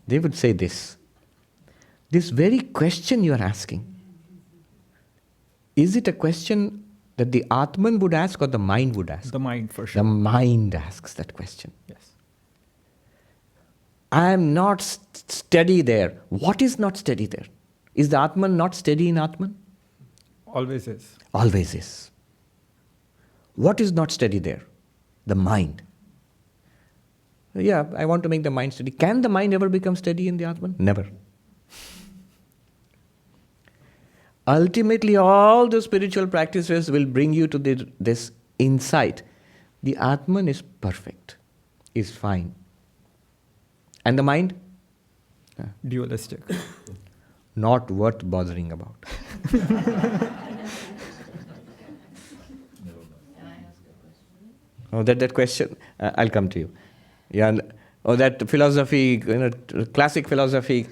They would say this very question you are asking, is it a question that the Atman would ask or the mind would ask? The mind, for sure. The mind asks that question. Yes. I am not steady there. What is not steady there? Is the Atman not steady in Atman? Always is. Always is. What is not steady there? The mind. I want to make the mind steady. Can the mind ever become steady in the Atman? Never. Ultimately, all the spiritual practices will bring you to this insight. The Atman is perfect, is fine. And the mind? Dualistic. Not worth bothering about. Can I ask a question? That question, I'll come to you. That philosophy, classic philosophy,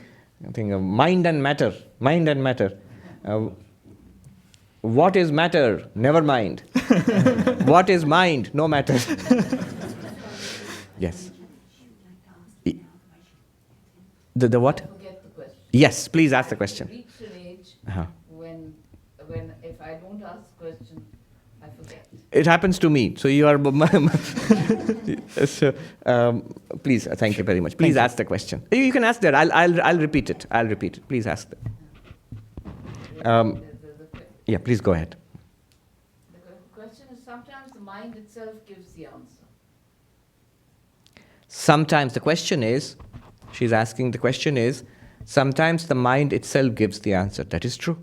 I think of mind and matter. What is matter? Never mind. What is mind? No matter. Yes. The what? I forget the question. Yes, please ask the question. I reach an age when if I don't ask the question, I forget. It happens to me. So you are. So, please, thank you very much. Please ask the question. You can ask that. I'll repeat it. Please ask that. Please go ahead. The question is, sometimes the mind itself gives the answer. Sometimes the question is, she's asking the question is, sometimes the mind itself gives the answer. That is true.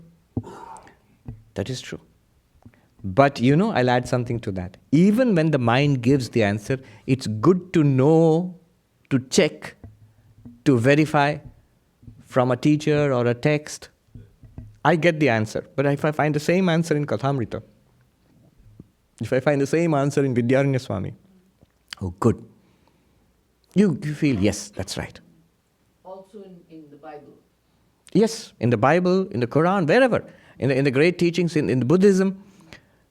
That is true. But I'll add something to that. Even when the mind gives the answer, it's good to know, to check, to verify from a teacher or a text. I get the answer, but if I find the same answer in Kathamrita, if I find the same answer in Vidyaranya Swami, oh good. You feel, yes, that's right. Also in the Bible. Yes, in the Bible, in the Quran, wherever. In the great teachings, in Buddhism,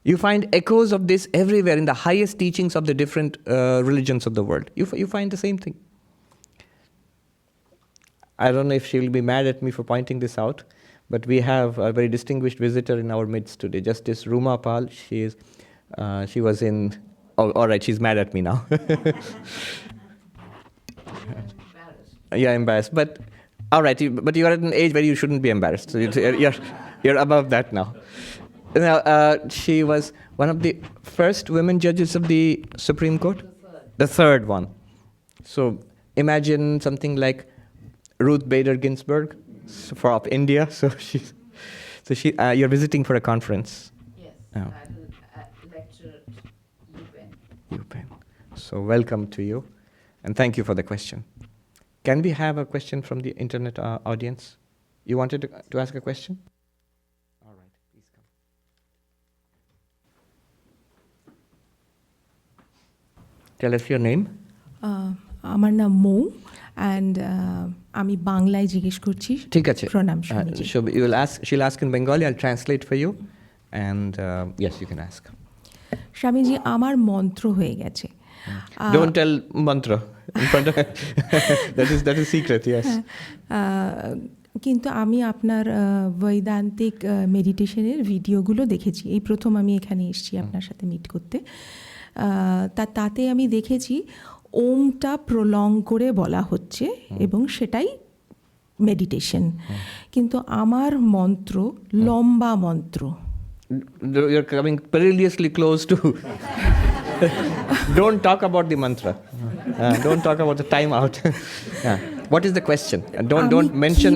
you find echoes of this everywhere in the highest teachings of the different religions of the world. You find the same thing. I don't know if she will be mad at me for pointing this out, but we have a very distinguished visitor in our midst today, Justice Ruma Pal. She was in... Oh, all right, she's mad at me now. Embarrassed. But, all right, but you're at an age where you shouldn't be embarrassed. So you're above that now. Now, she was one of the first women judges of the Supreme Court. The third one. So imagine something like Ruth Bader Ginsburg of India. So you're visiting for a conference. Yes, Oh. I will lecture at UPenn. So welcome to you, and thank you for the question. Can we have a question from the internet audience? You wanted to ask a question? All right, please come. Tell us your name. আমার নাম মৌ and আমি বাংলায় জিজ্ঞেস করছি ঠিক আছে। প্রণাম Swamiji. She'll ask in Bengali, I'll translate for you. And yes, you can ask. Swamiji, আমার মন্ত্র হয়ে গেছে। Don't tell mantra in front of that is secret, yes. কিন্তু আমি আপনার বৈদান্তিক মেডিটেশনের ভিডিওগুলো দেখেছি, এই প্রথম আমি এখানে এসেছি আপনার সাথে মিট করতে। তাতে আমি দেখেছি ওমটা প্রলং করে বলা হচ্ছে এবং সেটাই মেডিটেশন, কিন্তু আমার মন্ত্র লম্বা মন্ত্র। You're coming perilously close to don't talk about the mantra, don't talk about the time out. What is the question? Don't mention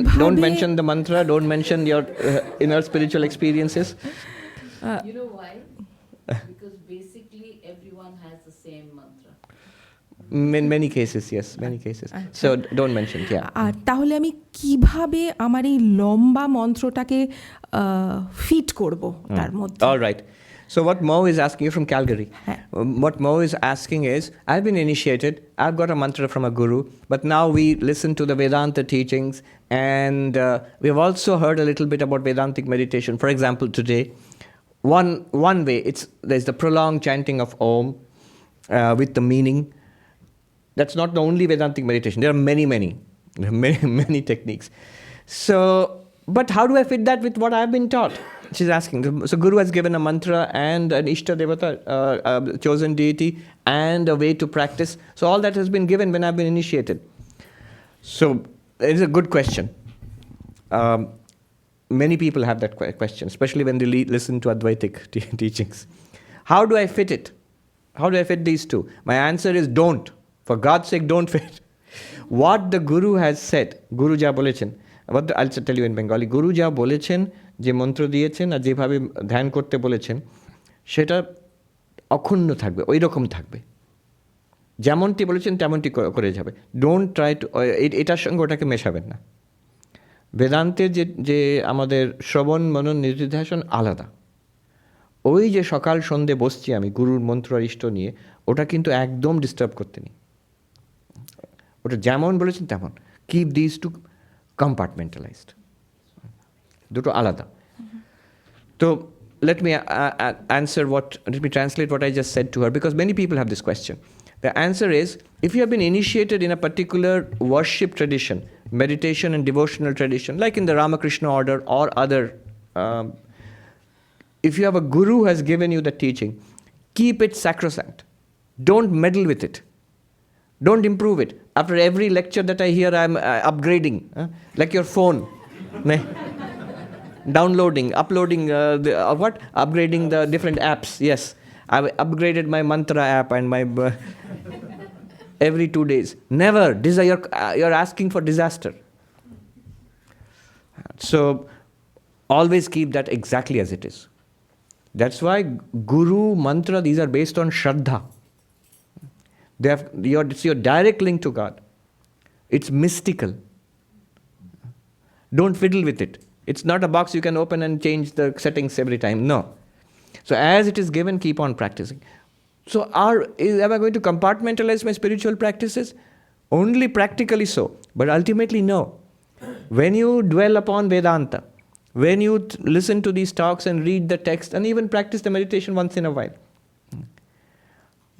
the mantra, don't mention your inner spiritual experiences. You know why? Because basically everyone has the same mantra. In many cases, yes, many cases. So don't mention, yeah. আর তাহলে আমি কিভাবে আমার এই লম্বা মন্ত্রটাকে fit করব তার মধ্যে? All right. So what Mo is asking you from Calgary, what Mo is asking is, I've been initiated, I've got a mantra from a guru, but now we listen to the Vedanta teachings, and we've also heard a little bit about Vedantic meditation. For example, today, one way, there's the prolonged chanting of Om with the meaning. That's not the only Vedantic meditation. There are many techniques. So, but how do I fit that with what I've been taught? She's asking. So Guru has given a mantra and an Ishta Devata, chosen deity, and a way to practice. So all that has been given when I've been initiated. So it is a good question. Many people have that question, especially when they listen to Advaitic teachings. How do I fit it? How do I fit these two? My answer is don't. For God's sake, don't fit. What the Guru has said, Guru ja bolechen, I'll tell you in Bengali, Guru ja bolechen, যে মন্ত্র দিয়েছেন আর যেভাবে ধ্যান করতে বলেছেন সেটা অক্ষুণ্ণ থাকবে, ওই রকম থাকবে, যেমনটি বলেছেন তেমনটি করে যাবে। ডোন্ট ট্রাই টু এটার সঙ্গে ওটাকে মেশাবেন না। বেদান্তের যে আমাদের শ্রবণ মনন নিধিধ্যাসন আলাদা। ওই যে সকাল সন্ধে বসছি আমি গুরুর মন্ত্র আর ইষ্ট নিয়ে, ওটা কিন্তু একদম ডিস্টার্ব করতে নেই। ওটা যেমন বলেছেন তেমন। কিপ দিস টু কম্পার্টমেন্টালাইজড, দুটো আলাদা। তো let me translate what I just said to her, because many people have this question. The answer is, if you have been initiated in a particular worship tradition, meditation and devotional tradition, like in the Ramakrishna order or other, if you have a guru who has given you the teaching, keep it sacrosanct. Don't meddle with it. Don't improve it. After every lecture that I hear, I'm upgrading, like your phone. Downloading, uploading, upgrading the different apps. Yes, I've upgraded my mantra app and my every 2 days. Never. You're asking for disaster. So always keep that exactly as it is. That's why Guru, mantra, these are based on Shraddha. It's your direct link to God. It's mystical. Don't fiddle with it. It's not a box you can open and change the settings every time. No. So as it is given, keep on practicing. So am I going to compartmentalize my spiritual practices? Only practically so. But ultimately, no. When you dwell upon Vedanta, when you listen to these talks and read the text and even practice the meditation once in a while,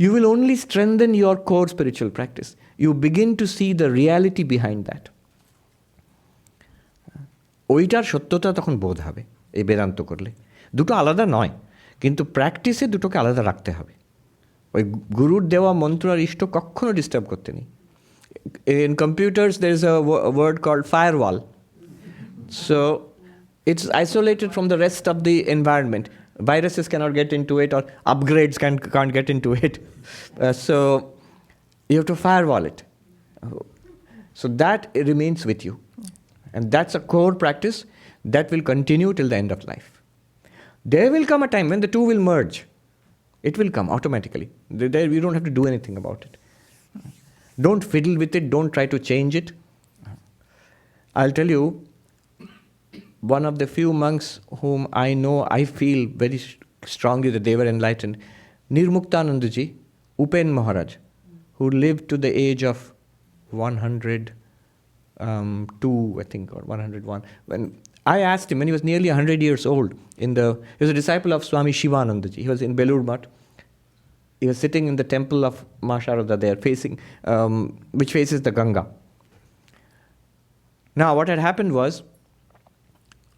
you will only strengthen your core spiritual practice. You begin to see the reality behind that. ওইটার সত্যতা তখন বোধ হবে এই বেদান্ত করলে। দুটো আলাদা নয়, কিন্তু প্র্যাকটিসে দুটোকে আলাদা রাখতে হবে। ওই গুরুর দেওয়া মন্ত্র আর ইষ্ট কখনো ডিস্টার্ব করতে নেই। In computers there is a word called firewall. So it's isolated from the rest of the environment. Viruses cannot get into it, or upgrades can't get into it. So you have to firewall it. So that remains with you. And that's a core practice that will continue till the end of life. There will come a time when the two will merge. It will come automatically. You don't have to do anything about it. Don't fiddle with it. Don't try to change it. I'll tell you, one of the few monks whom I know, I feel very strongly that they were enlightened, Nirmuktanandaji, Upen Maharaj, who lived to the age of 102, I think, or 101. When I asked him, when he was nearly 100 years old, he was a disciple of Swami Shivanandaji. He was in Belur Math. He was sitting in the temple of Ma Sharada there, which faces the Ganga. Now, what had happened was,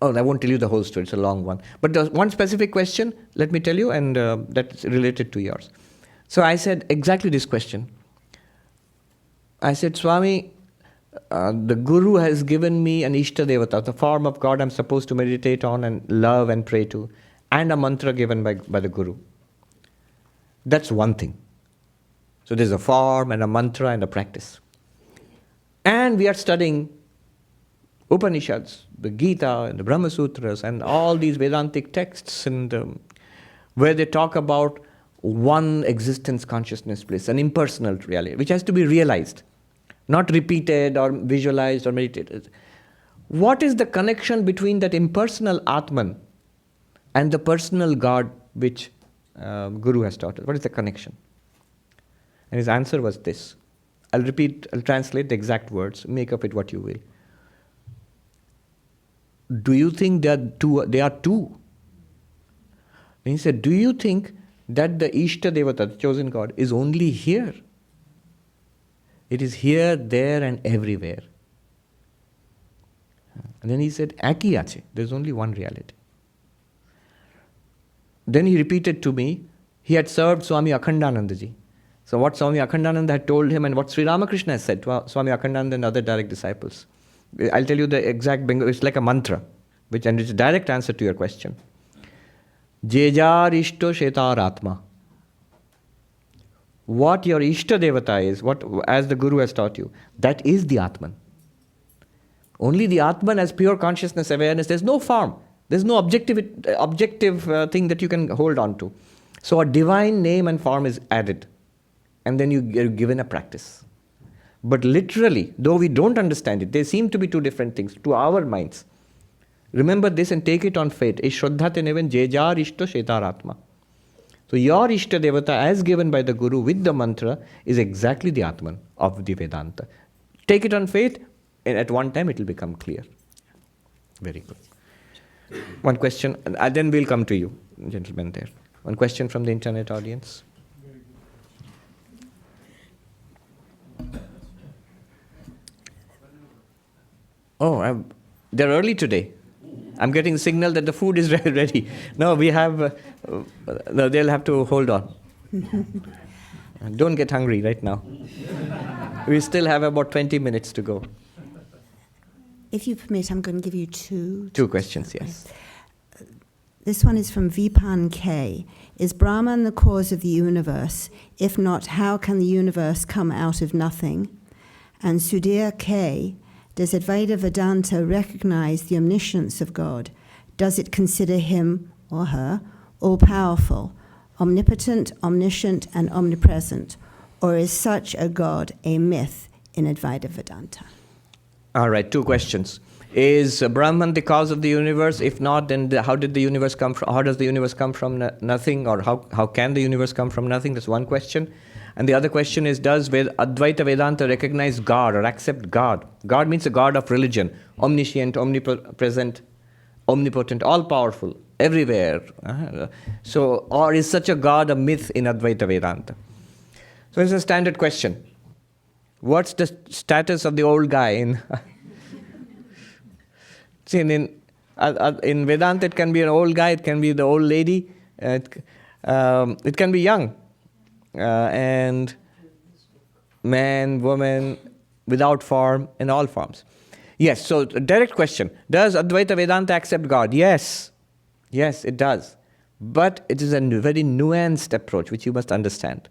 I won't tell you the whole story, it's a long one. But there's one specific question, let me tell you, and that's related to yours. So I said exactly this question. I said, Swami, the Guru has given me an Ishta Devata, the form of God I'm supposed to meditate on and love and pray to, and a mantra given by the Guru. That's one thing. So there's a form and a mantra and a practice. And we are studying Upanishads, the Gita and the Brahma Sutras and all these Vedantic texts, and where they talk about one existence, consciousness, bliss, an impersonal reality, which has to be realized, not repeated or visualized or meditated. What is the connection between that impersonal Atman and the personal God which Guru has taught us? What is the connection? And his answer was this. I'll translate the exact words, make of it what you will. Do you think they are two? And he said, do you think that the Ishta Devata, the chosen God, is only here? It is here, there and everywhere. And then he said, Aki ache, there's only one reality. Then he repeated to me, he had served Swami Akhandanandaji. So what Swami Akhandananda had told him and what Sri Ramakrishna has said to Swami Akhandananda and other direct disciples. I'll tell you the exact bingo. It's like a mantra, and it's a direct answer to your question. Jejar Ishto Shetar Atma. What your Ishta Devata is, as the Guru has taught you, that is the Atman. Only the Atman as pure consciousness awareness. There's no form. There's no objective thing that you can hold on to. So a divine name and form is added. And then you're given a practice. But literally, though we don't understand it, they seem to be two different things to our minds. Remember this and take it on faith. Ishraddhate neven jejar ishto shetaratma. So your Ishta Devata as given by the Guru with the mantra is exactly the Atman of the Vedanta. Take it on faith and at one time it will become clear. Very good. One question, and then we'll come to you, gentlemen there. One question from the internet audience. Oh, they're early today. I'm getting a signal that the food is ready. No, we have, no, they'll have to hold on. Don't get hungry right now. We still have about 20 minutes to go. If you permit, I'm going to give you two questions, yes. This one is from Vipan K. Is Brahman the cause of the universe? If not, how can the universe come out of nothing? And Sudhir K. Does Advaita Vedanta recognize the omniscience of God? Does it consider him or her all-powerful, omnipotent, omniscient, and omnipresent? Or is such a God a myth in Advaita Vedanta? All right, two questions. Is Brahman the cause of the universe? If not, then how did the universe come from? How does the universe come from nothing? Or how can the universe come from nothing? That's one question. And the other question is, does Advaita Vedanta recognize God or accept God? God means a God of religion, omniscient, omnipresent, omnipotent, all-powerful, everywhere. So, or is such a God a myth in Advaita Vedanta? So it's a standard question. What's the status of the old guy in... See, in Vedanta it can be an old guy, it can be the old lady, it can be young. And man, woman, without form, in all forms. Yes, so direct question. Does Advaita Vedanta accept God? Yes. Yes, it does. But it is a very nuanced approach, which you must understand.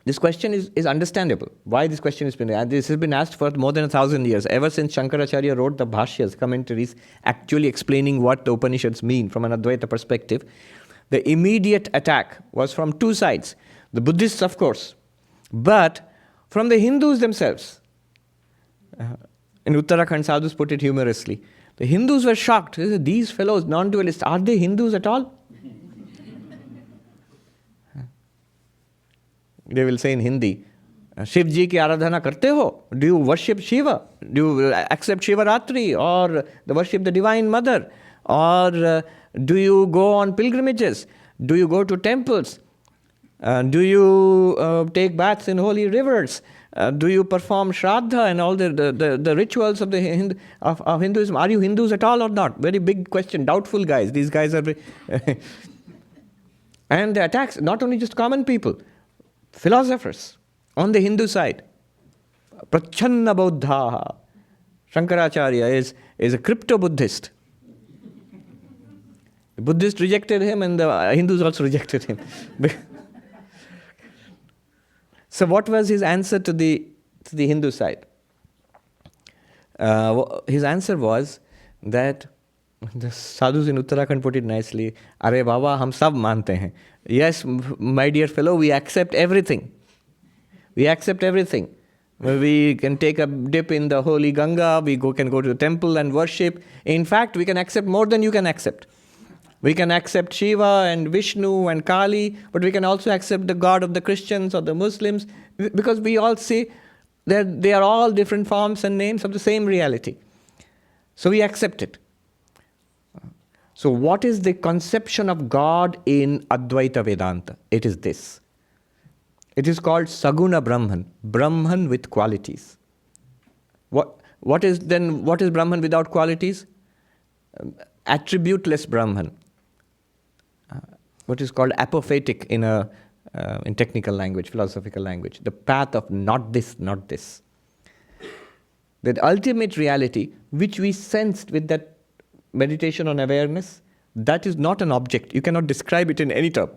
This question is understandable. Why this question has been asked? This has been asked for more than 1,000 years. Ever since Shankaracharya wrote the Bhashyas, commentaries, actually explaining what the Upanishads mean from an Advaita perspective, the immediate attack was from two sides. The Buddhists, of course, but from the Hindus themselves. In Uttarakhand, sadhus put it humorously. The Hindus were shocked. They said, these fellows, non-dualists, are they Hindus at all? They will say in Hindi, Shiv ji ki aradhana karte ho? Do you worship Shiva? Do you accept Shivaratri or worship the Divine Mother? Or do you go on pilgrimages? Do you go to temples? Do you take baths in holy rivers? Do you perform shraddha and all the rituals of the of Hinduism? Are you Hindus at all or not? Very big question. Doubtful guys. These guys are... And the attacks, not only just common people, philosophers on the Hindu side. Prachanna Buddha. Shankaracharya is a crypto-Buddhist. The Buddhists rejected him and the Hindus also rejected him. So what was his answer to the Hindu side? His answer was that the sadhus in Uttarakhand put it nicely, Are Baba, hum sab mante hain. Yes, my dear fellow, we accept everything. We accept everything. We can take a dip in the holy Ganga, can go to the temple and worship. In fact, we can accept more than you can accept. We can accept Shiva and Vishnu and Kali, but we can also accept the God of the Christians or the Muslims, because we all see that they are all different forms and names of the same reality. So we accept it. So what is the conception of God in Advaita Vedanta? It is this. It is called Saguna Brahman, Brahman with qualities. What is Brahman without qualities? Attributeless Brahman. What is called apophatic in technical language, philosophical language. The path of not this, not this. That ultimate reality, which we sensed with that meditation on awareness, that is not an object. You cannot describe it in any term.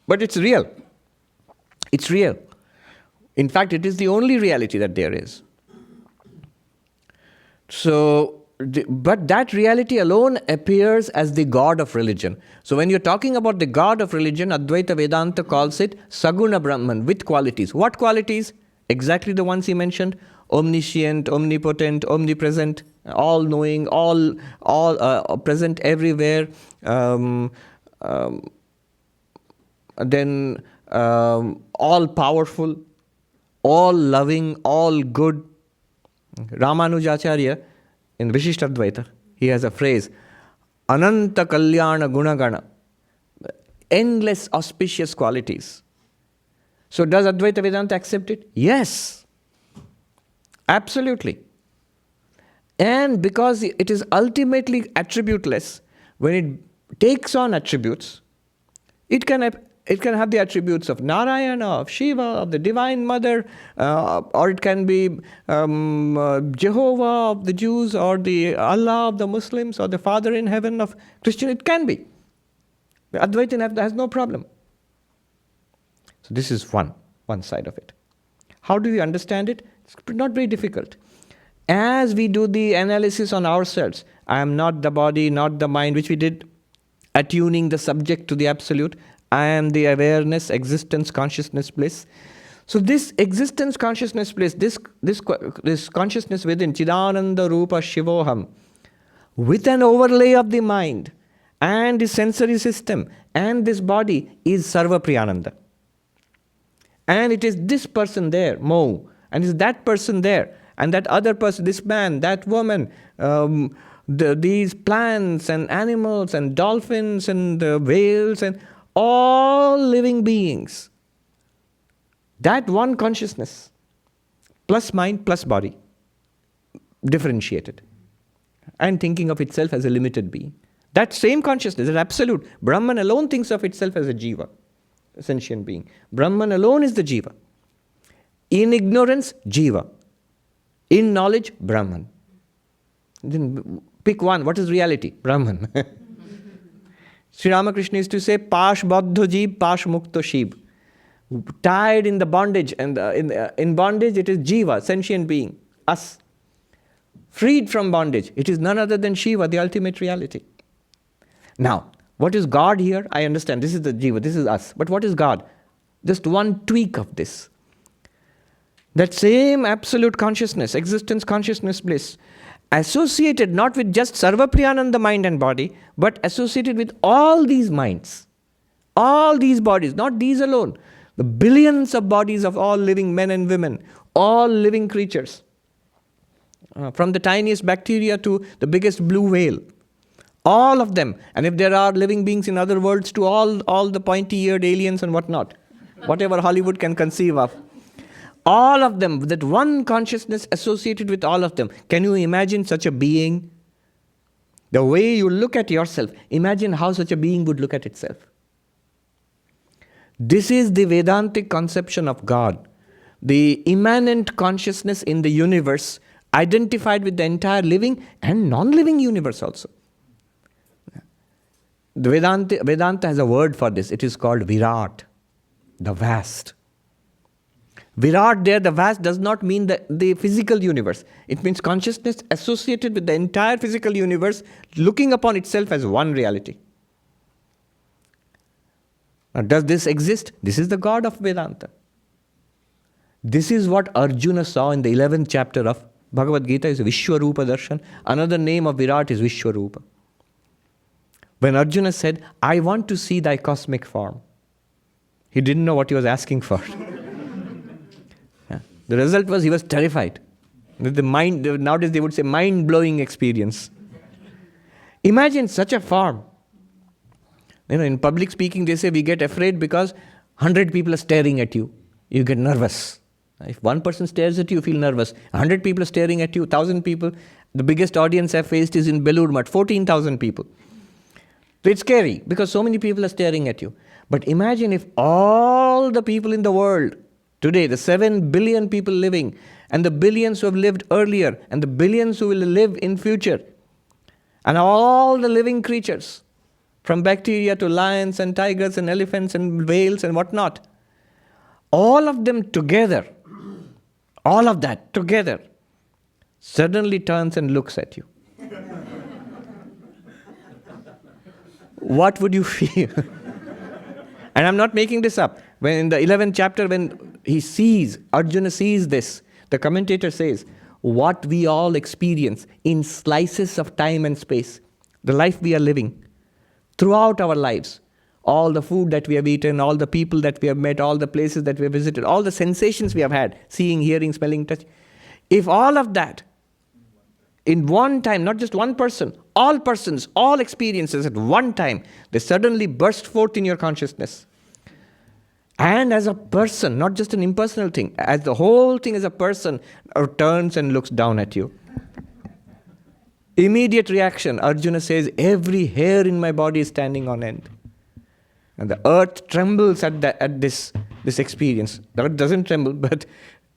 But it's real. It's real. In fact, it is the only reality that there is. So, but that reality alone appears as the God of religion. So when you're talking about the God of religion, Advaita Vedanta calls it Saguna Brahman, with qualities. What qualities? Exactly the ones he mentioned. Omniscient, omnipotent, omnipresent, all-knowing, all present everywhere. Then all-powerful, all-loving, all-good. Ramanujacharya, in Vishishtadvaita, he has a phrase, Ananta Kalyana Gunagana, endless auspicious qualities. So does Advaita Vedanta accept it? Yes. Absolutely. And because it is ultimately attributeless, when it takes on attributes, it can have the attributes of Narayana, of Shiva, of the Divine Mother, or it can be Jehovah of the Jews, or the Allah of the Muslims, or the Father in heaven of Christian. It can be. The Advaita has no problem. So this is one side of it. How do we understand it? It's not very difficult. As we do the analysis on ourselves, I am not the body, not the mind, which we did, attuning the subject to the absolute. I am the awareness, existence, consciousness, bliss. So this existence, consciousness, bliss, this consciousness within, Chidananda Rupa Shivoham, with an overlay of the mind and the sensory system and this body, is Sarvapriyananda. And it is this person there, Mo, and is that person there, and that other person, this man, that woman, these plants and animals and dolphins and whales and all living beings. That one consciousness, plus mind, plus body, differentiated, and thinking of itself as a limited being. That same consciousness is absolute. Brahman alone thinks of itself as a jiva, a sentient being. Brahman alone is the jiva. In ignorance, jiva. In knowledge, Brahman. Then pick one. What is reality? Brahman. Sri Ramakrishna used to say, Pash Baddho Jeev, Pash Mukto Shib. Tied in the bondage, and in bondage it is jiva, sentient being, us. Freed from bondage, it is none other than Shiva, the ultimate reality. Now, what is God here? I understand, this is the jiva, this is us. But what is God? Just one tweak of this. That same absolute consciousness, existence, consciousness, bliss, associated not with just Sarvapriyananda mind and body, but associated with all these minds, all these bodies, not these alone, the billions of bodies of all living men and women, all living creatures, from the tiniest bacteria to the biggest blue whale, All of them. And if there are living beings in other worlds too, all the pointy-eared aliens and whatnot, whatever Hollywood can conceive of. All of them, that one consciousness associated with all of them. Can you imagine such a being? The way you look at yourself, imagine how such a being would look at itself. This is the Vedantic conception of God. The immanent consciousness in the universe, identified with the entire living and non-living universe also. The Vedanta has a word for this. It is called Virat, the vast. Virat there, the vast, does not mean the physical universe. It means consciousness associated with the entire physical universe, looking upon itself as one reality. Now, does this exist? This is the God of Vedanta. This is what Arjuna saw in the 11th chapter of Bhagavad Gita, is Vishwarupa Darshan. Another name of Virat is Vishwarupa. When Arjuna said, I want to see thy cosmic form, he didn't know what he was asking for. The result was he was terrified. Nowadays they would say mind-blowing experience. Imagine such a form. In public speaking they say we get afraid because 100 people are staring at you. You get nervous. If one person stares at you, you feel nervous. 100 people are staring at you, 1,000 people. The biggest audience I've faced is in Belur Math, 14,000 people. So it's scary because so many people are staring at you. But imagine if all the people in the world today, the 7 billion people living, and the billions who have lived earlier, and the billions who will live in future, and all the living creatures, from bacteria to lions and tigers and elephants and whales and whatnot, all of them together, all of that together, suddenly turns and looks at you. What would you feel? And I'm not making this up. When in the 11th chapter, when Arjuna sees this, the commentator says, what we all experience in slices of time and space, the life we are living, throughout our lives, all the food that we have eaten, all the people that we have met, all the places that we have visited, all the sensations we have had, seeing, hearing, smelling, touch, if all of that, in one time, not just one person, all persons, all experiences at one time, they suddenly burst forth in your consciousness. And as a person, not just an impersonal thing, as the whole thing as a person turns and looks down at you. Immediate reaction, Arjuna says, every hair in my body is standing on end. And the earth trembles at this experience. The earth doesn't tremble, but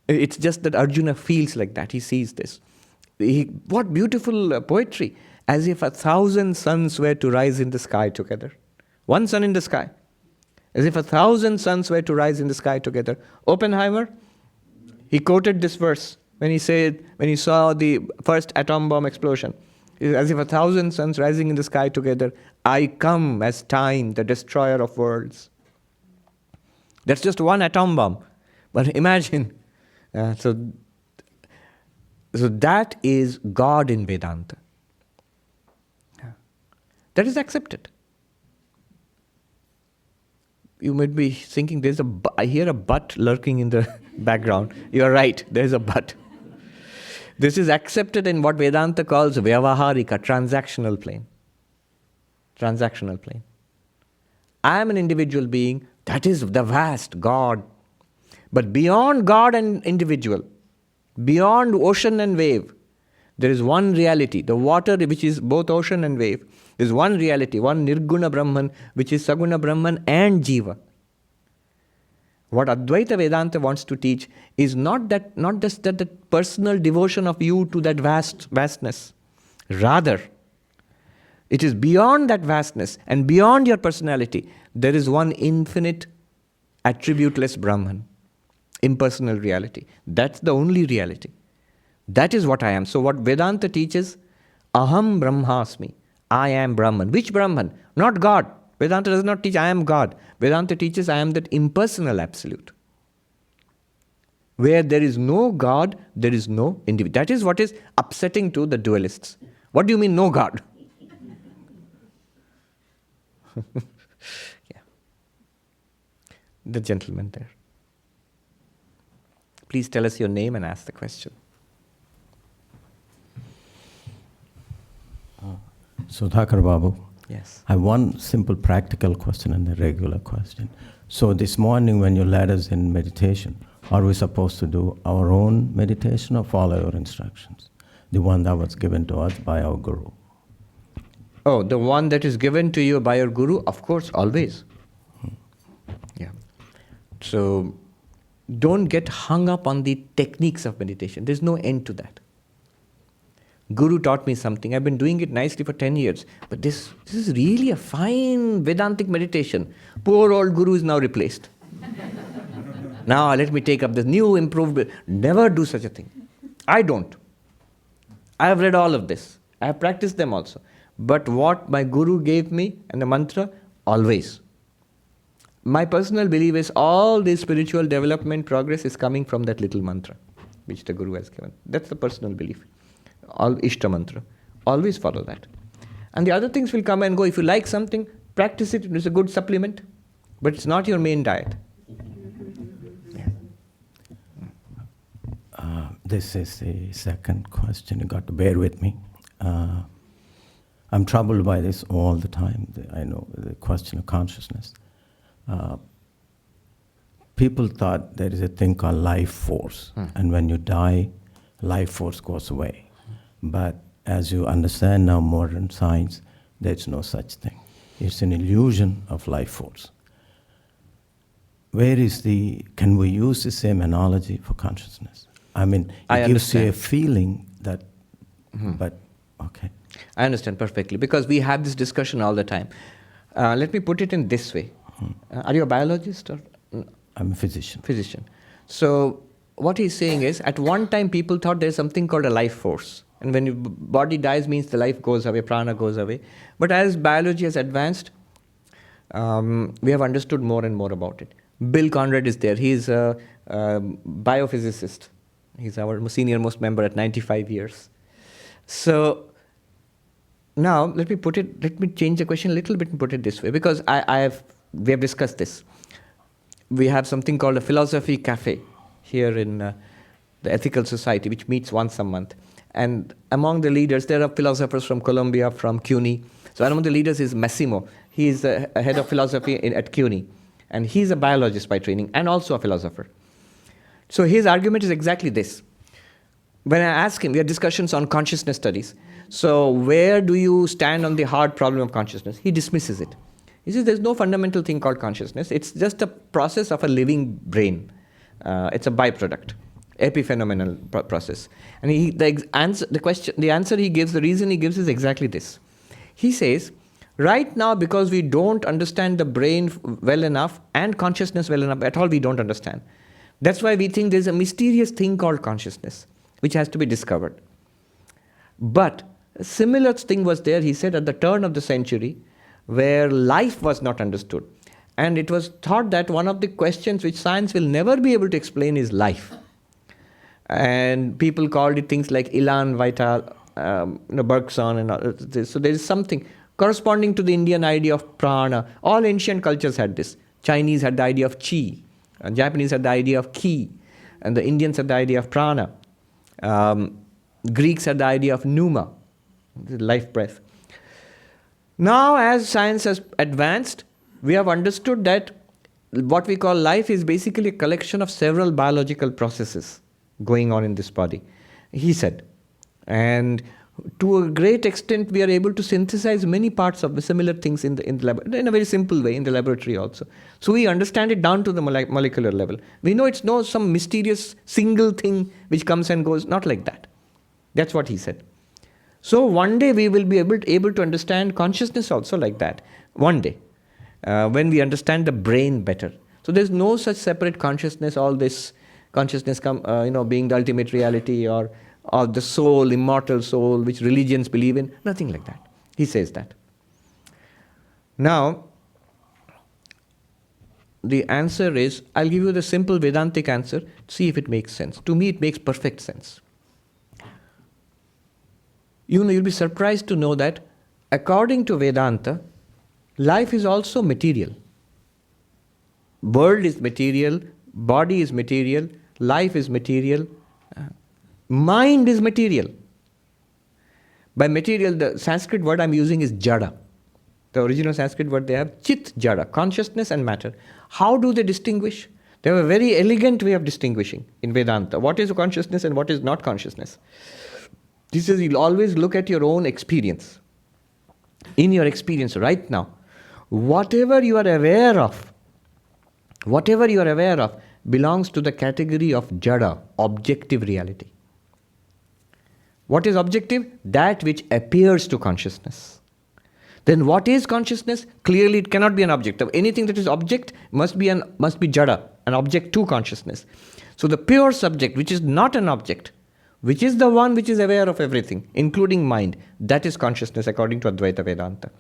it's just that Arjuna feels like that. He sees this. What beautiful poetry. As if 1,000 suns were to rise in the sky together. One sun in the sky. As if 1,000 suns were to rise in the sky together. Oppenheimer, he quoted this verse when he saw the first atom bomb explosion. As if 1,000 suns rising in the sky together, I come as time, the destroyer of worlds. That's just one atom bomb. But imagine, so that is God in Vedanta. That is accepted. You might be thinking, I hear a but lurking in the background. You are right, there is a but. This is accepted in what Vedanta calls vyavaharika, transactional plane. Transactional plane. I am an individual being, that is the vast God. But beyond God and individual, beyond ocean and wave, there is one reality, the water which is both ocean and wave. There is one reality, one Nirguna Brahman, which is Saguna Brahman and Jiva. What Advaita Vedanta wants to teach is not just that personal devotion of you to that vastness. Rather, it is beyond that vastness and beyond your personality, there is one infinite, attributeless Brahman, impersonal reality. That's the only reality. That is what I am. So what Vedanta teaches, Aham Brahmasmi, I am Brahman. Which Brahman? Not God. Vedanta does not teach I am God. Vedanta teaches I am that impersonal absolute. Where there is no God, there is no individual. That is what is upsetting to the dualists. What do you mean no God? Yeah. The gentleman there. Please tell us your name and ask the question. Sudhakar Babu, Yes. I have one simple practical question and a regular question. So this morning when you led us in meditation, are we supposed to do our own meditation or follow your instructions? The one that was given to us by our Guru. Oh, the one that is given to you by your Guru? Of course, always. Yeah. So, don't get hung up on the techniques of meditation. There's no end to that. Guru taught me something. I've been doing it nicely for 10 years. But this is really a fine Vedantic meditation. Poor old Guru is now replaced. Now let me take up this new improved. Never do such a thing. I don't. I have read all of this. I have practiced them also. But what my Guru gave me and the mantra, always. My personal belief is all this spiritual development progress is coming from that little mantra which the Guru has given. That's the personal belief. All Ishta mantra. Always follow that. And the other things will come and go. If you like something, practice it. It's a good supplement. But it's not your main diet. This is the second question. You got to bear with me. I'm troubled by this all the time. I know the question of consciousness. People thought there is a thing called life force, and when you die, life force goes away. But as you understand now, modern science, there's no such thing. It's an illusion of life force. Can we use the same analogy for consciousness? I mean, it gives you a feeling that, but okay. I understand perfectly, because we have this discussion all the time. Let me put it in this way. Are you a biologist? Or? I'm a physician. Physician. So what he's saying is, at one time people thought there's something called a life force. And when your body dies means the life goes away, prana goes away. But as biology has advanced, we have understood more and more about it. Bill Conrad is there. He's a biophysicist. He's our senior most member at 95 years. So now let me change the question a little bit and put it this way, because we have discussed this. We have something called a philosophy cafe here in the Ethical Society, which meets once a month. And among the leaders, there are philosophers from Columbia, from CUNY. So among the leaders is Massimo. He is the head of philosophy at CUNY. And he's a biologist by training and also a philosopher. So his argument is exactly this. When I ask him, we had discussions on consciousness studies. So where do you stand on the hard problem of consciousness? He dismisses it. He says there's no fundamental thing called consciousness. It's just a process of a living brain. It's a byproduct, epiphenomenal process. And the answer he gives, the reason he gives is exactly this. He says, right now, because we don't understand the brain well enough and consciousness well enough, at all we don't understand. That's why we think there's a mysterious thing called consciousness, which has to be discovered. But a similar thing was there, he said, at the turn of the century, where life was not understood. And it was thought that one of the questions which science will never be able to explain is life. And people called it things like Ilan Vital, Bergson, and all this. So there is something corresponding to the Indian idea of prana. All ancient cultures had this. Chinese had the idea of chi. And Japanese had the idea of ki. And the Indians had the idea of prana. Greeks had the idea of pneuma, life breath. Now, as science has advanced, we have understood that what we call life is basically a collection of several biological processes going on in this body, he said. And to a great extent, we are able to synthesize many parts of the similar things in a very simple way in the laboratory also. So we understand it down to the molecular level. We know it's not some mysterious single thing which comes and goes, not like that. That's what he said. So one day we will be able to understand consciousness also like that. One day, when we understand the brain better. So there's no such separate consciousness, all this consciousness being the ultimate reality or the soul, immortal soul, which religions believe in. Nothing like that. He says that. Now, the answer is, I'll give you the simple Vedantic answer, see if it makes sense. To me, it makes perfect sense. You'll be surprised to know that according to Vedanta, life is also material. World is material, body is material, life is material, mind is material. By material, the Sanskrit word I'm using is jada. The original Sanskrit word they have, chit jada, consciousness and matter. How do they distinguish? They have a very elegant way of distinguishing in Vedanta. What is consciousness and what is not consciousness? This is, you'll always look at your own experience. In your experience right now, whatever you are aware of belongs to the category of jada, objective reality. What is objective? That which appears to consciousness. Then what is consciousness? Clearly it cannot be an object. Anything that is object must be jada, an object to consciousness. So the pure subject, which is not an object, which is the one which is aware of everything, including mind, that is consciousness according to Advaita Vedanta.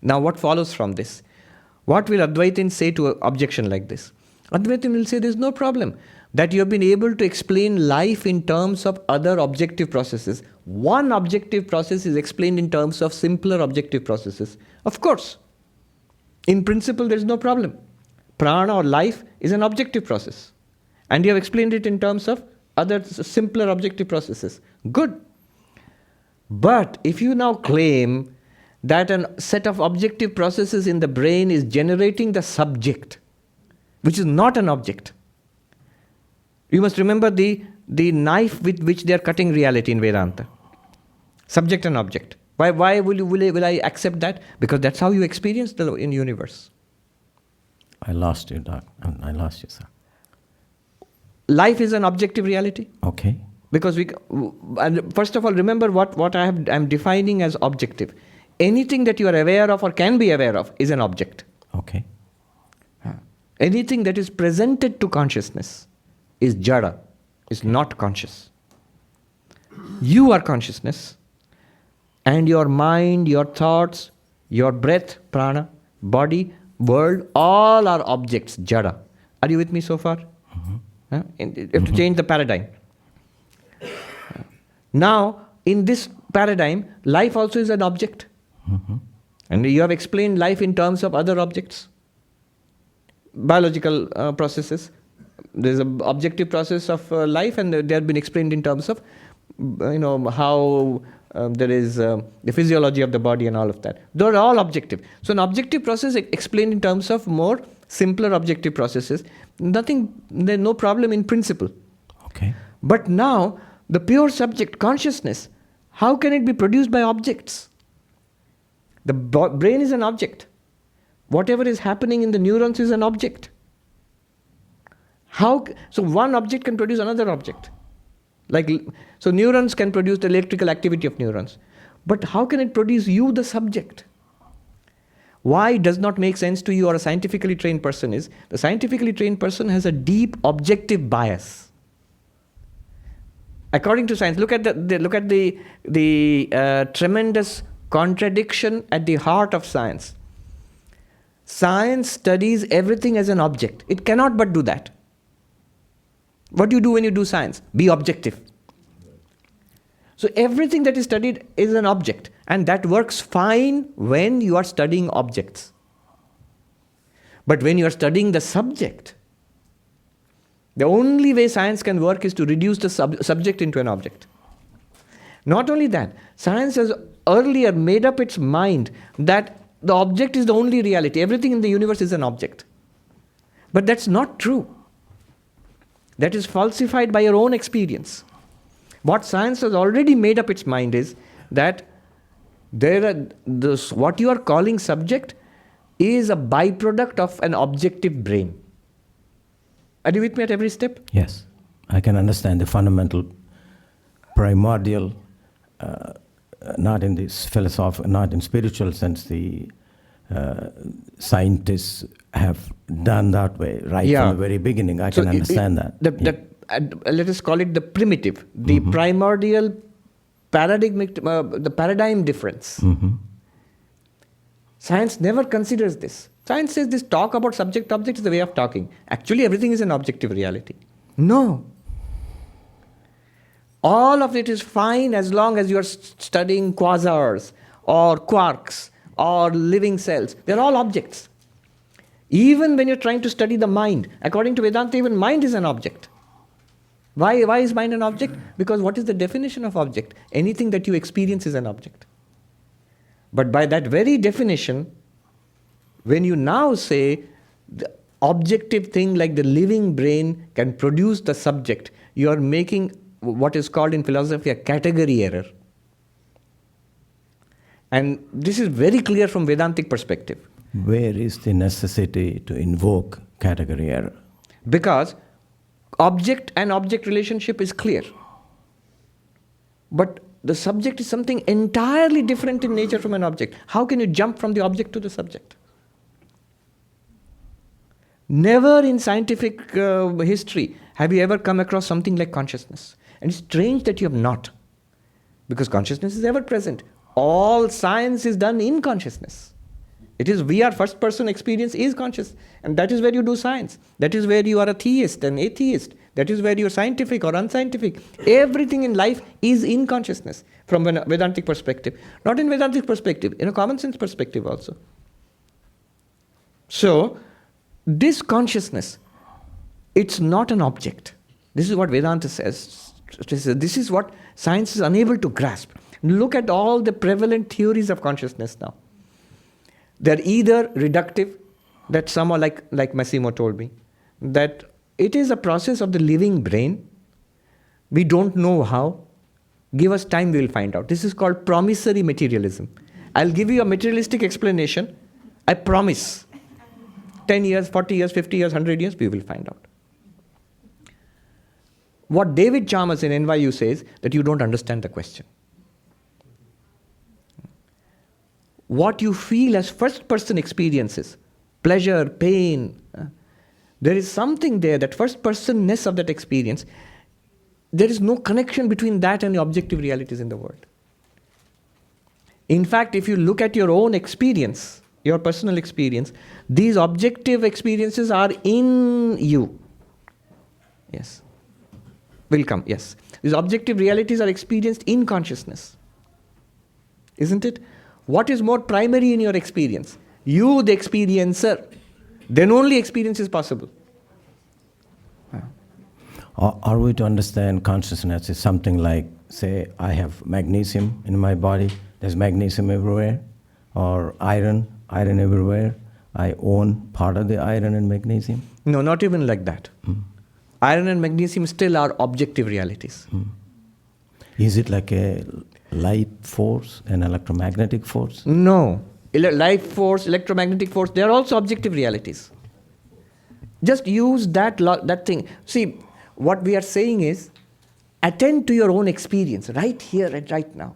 Now what follows from this? What will Advaitins say to an objection like this? Advaitin will say there is no problem that you have been able to explain life in terms of other objective processes. One objective process is explained in terms of simpler objective processes. Of course, in principle there is no problem. Prana or life is an objective process. And you have explained it in terms of other simpler objective processes. Good. But if you now claim that a set of objective processes in the brain is generating the subject, which is not an object. You must remember the knife with which they are cutting reality in Vedanta. Subject and object. Why will I accept that? Because that's how you experience the universe. I lost you, Doc. I lost you, sir. Life is an objective reality. Okay. Because first of all, remember what I'm defining as objective. Anything that you are aware of or can be aware of is an object. Okay. Anything that is presented to consciousness is jada, is not conscious. You are consciousness, and your mind, your thoughts, your breath, prana, body, world, all are objects, jada. Are you with me so far? You have to change the paradigm. Now, in this paradigm, life also is an object. And you have explained life in terms of other objects. Biological processes. There is an objective process of life, and they have been explained in terms of, how there is the physiology of the body and all of that. They are all objective. So an objective process explained in terms of more simpler objective processes. There's no problem in principle. Okay. But now, the pure subject, consciousness, how can it be produced by objects? The brain is an object. Whatever is happening in the neurons is an object. So one object can produce another object. So neurons can produce the electrical activity of neurons. But how can it produce you, the subject? Why it does not make sense to you or a scientifically trained person is, the scientifically trained person has a deep objective bias. According to science, look at the tremendous contradiction at the heart of science. Science studies everything as an object. It cannot but do that. What do you do when you do science? Be objective. So everything that is studied is an object, and that works fine when you are studying objects. But when you are studying the subject, the only way science can work is to reduce the subject into an object. Not only that, science has earlier made up its mind that the object is the only reality. Everything in the universe is an object. But that's not true. That is falsified by your own experience. What science has already made up its mind is that what you are calling subject is a byproduct of an objective brain. Are you with me at every step? Yes. I can understand the fundamental, primordial, not in this philosophical, not in spiritual sense, the scientists have done that way from the very beginning. I can understand that. Let us call it the primitive, the primordial the paradigm difference. Science never considers this. Science says this talk about subject-object is the way of talking. Actually, everything is an objective reality. No. All of it is fine as long as you are studying quasars or quarks or living cells. They're all objects. Even when you're trying to study the mind, according to Vedanta, even mind is an object. Why is mind an object? Because what is the definition of object? Anything that you experience is an object. But by that very definition, when you now say the objective thing like the living brain can produce the subject, you are making what is called in philosophy a category error. And this is very clear from Vedantic perspective. Where is the necessity to invoke category error? Because object and object relationship is clear. But the subject is something entirely different in nature from an object. How can you jump from the object to the subject? Never in scientific history have you ever come across something like consciousness. And it's strange that you have not. Because consciousness is ever present. All science is done in consciousness. It is we are first person experience is conscious. And that is where you do science. That is where you are a theist and atheist. That is where you are scientific or unscientific. Everything in life is in consciousness from a Vedantic perspective. Not in Vedantic perspective, in a common sense perspective also. So, this consciousness, it's not an object. This is what Vedanta says. This is what science is unable to grasp. Look at all the prevalent theories of consciousness now. They're either reductive, that somehow like Massimo told me, that it is a process of the living brain. We don't know how. Give us time, we will find out. This is called promissory materialism. I'll give you a materialistic explanation. I promise. 10 years, 40 years, 50 years, 100 years, we will find out. What David Chalmers in NYU says, that you don't understand the question. What you feel as first-person experiences, pleasure, pain, there is something there, that first-personness of that experience, there is no connection between that and the objective realities in the world. In fact, if you look at your own experience, your personal experience, these objective experiences are in you. Yes. Will come, yes. These objective realities are experienced in consciousness. Isn't it? What is more primary in your experience? You, the experiencer. Then only experience is possible. Are we to understand consciousness as something like, say, I have magnesium in my body, there's magnesium everywhere, or iron everywhere, I own part of the iron and magnesium? No, not even like that. Iron and magnesium still are objective realities. Is it like a light force, an electromagnetic force? No. Life force, electromagnetic force, they are also objective realities. Just use that thing. See, what we are saying is, attend to your own experience, right here and right now.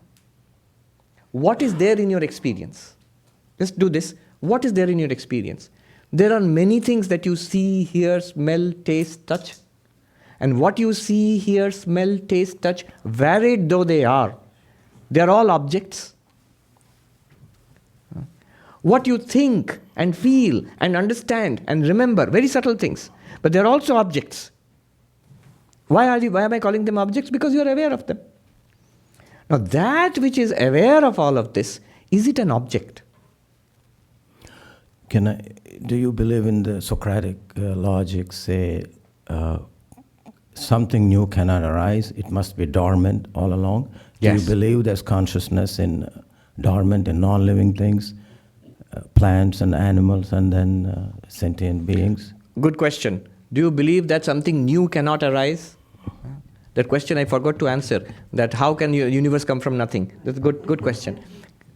What is there in your experience? Just do this. What is there in your experience? There are many things that you see, hear, smell, taste, touch. And what you see, hear, smell, taste, touch, varied though they are all objects. What you think and feel and understand and remember, very subtle things, but they're also objects. Why am I calling them objects? Because you are aware of them. Now that which is aware of all of this, is it an object? Do you believe in the Socratic logic, say, something new cannot arise, it must be dormant all along? Yes. Do you believe there's consciousness in dormant in non-living things, plants and animals, and then sentient beings? Good question. Do you believe that something new cannot arise? That question I forgot to answer. That how can your universe come from nothing? That's a good question.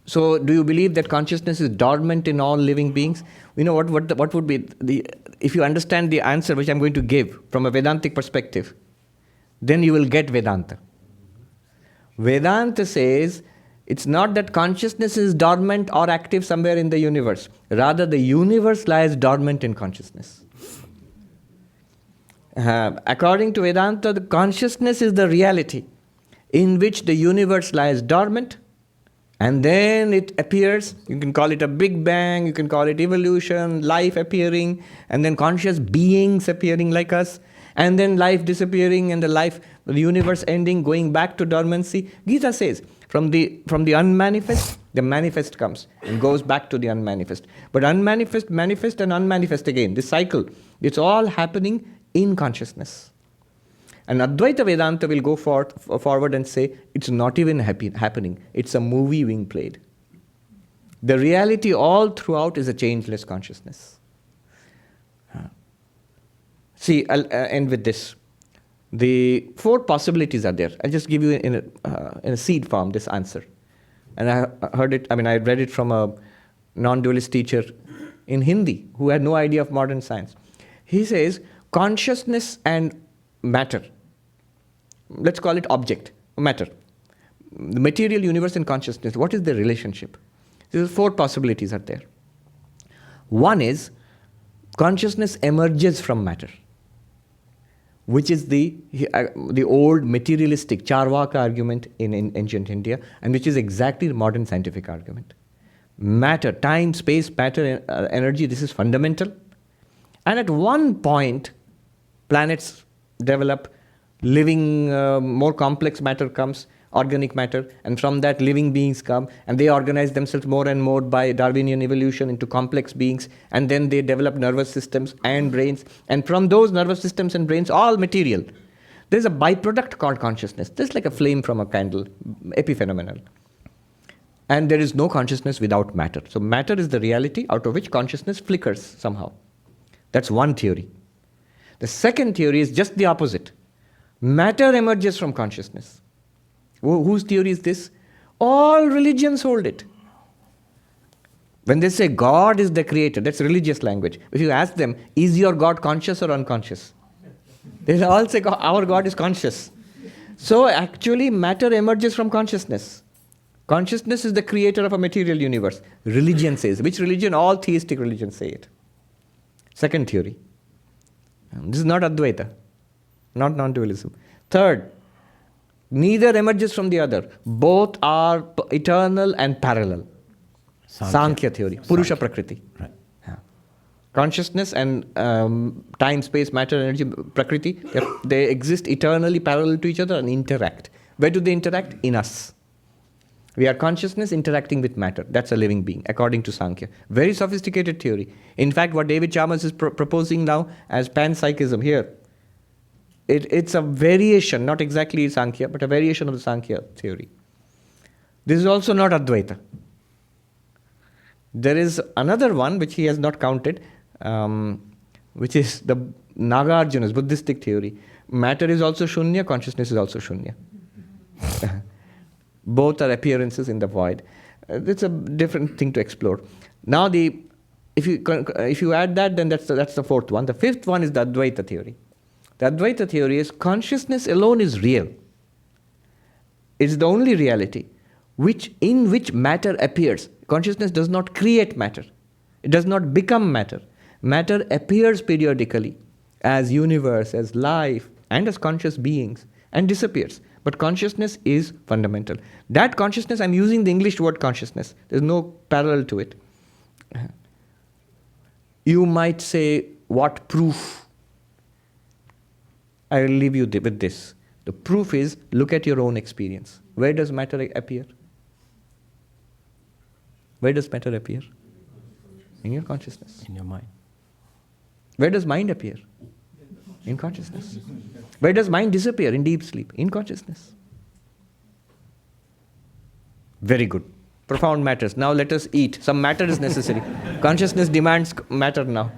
So, do you believe that consciousness is dormant in all living beings? You know what would be if you understand the answer which I'm going to give from a Vedantic perspective, then you will get Vedanta. Vedanta says it's not that consciousness is dormant or active somewhere in the universe. Rather, the universe lies dormant in consciousness. According to Vedanta, the consciousness is the reality in which the universe lies dormant, and then it appears. You can call it a Big Bang, you can call it evolution, life appearing, and then conscious beings appearing like us, and then life disappearing and the universe ending, going back to dormancy. Gita says, from the unmanifest, the manifest comes and goes back to the unmanifest. But unmanifest, manifest, and unmanifest again. This cycle, it's all happening in consciousness. And Advaita Vedanta will go forward and say, it's not even happening. It's a movie being played. The reality all throughout is a changeless consciousness. See, I'll end with this. The 4 possibilities are there. I'll just give you in a seed form this answer. And I read it from a non-dualist teacher in Hindi who had no idea of modern science. He says, consciousness and matter, let's call it object, matter, the material universe and consciousness, what is the relationship? These 4 possibilities are there. One is, consciousness emerges from matter, which is the old materialistic Charvaka argument in ancient India, and which is exactly the modern scientific argument. Matter, time, space, matter, energy, this is fundamental. And at one point, planets develop, living, more complex matter comes, organic matter, and from that living beings come, and they organize themselves more and more by Darwinian evolution into complex beings, and then they develop nervous systems and brains, and from those nervous systems and brains, all material. There's a byproduct called consciousness. This is like a flame from a candle, epiphenomenal. And there is no consciousness without matter. So matter is the reality out of which consciousness flickers somehow. That's one theory. The second theory is just the opposite. Matter emerges from consciousness. Whose theory is this? All religions hold it. When they say God is the creator, that's religious language. If you ask them, is your God conscious or unconscious? They all say our God is conscious. So actually matter emerges from consciousness. Consciousness is the creator of a material universe. Religion says. Which religion? All theistic religions say it. Second theory. This is not Advaita, not non-dualism. Third, neither emerges from the other. Both are eternal and parallel. Sankhya theory, Purusha Prakriti. Right. Yeah. Consciousness and time, space, matter, energy, Prakriti, they exist eternally parallel to each other and interact. Where do they interact? In us. We are consciousness interacting with matter. That's a living being, according to Sankhya. Very sophisticated theory. In fact, what David Chalmers is proposing now as panpsychism here, it's a variation, not exactly Sankhya, but a variation of the Sankhya theory. This is also not Advaita. There is another one which he has not counted, which is the Nagarjuna's Buddhistic theory. Matter is also Shunya, consciousness is also Shunya. Both are appearances in the void. It's a different thing to explore. Now, if you add that, then that's the 4th one. The 5th one is the Advaita theory. The Advaita theory is consciousness alone is real. It's the only reality in which matter appears. Consciousness does not create matter. It does not become matter. Matter appears periodically as universe, as life, and as conscious beings, and disappears. But consciousness is fundamental. That consciousness, I'm using the English word consciousness. There's no parallel to it. You might say, what proof? I will leave you with this. The proof is, look at your own experience. Where does matter appear? Where does matter appear? In your consciousness. In your mind. Where does mind appear? In consciousness. Where does mind disappear? In deep sleep. In consciousness. Very good. Profound matters. Now let us eat. Some matter is necessary. Consciousness demands matter now.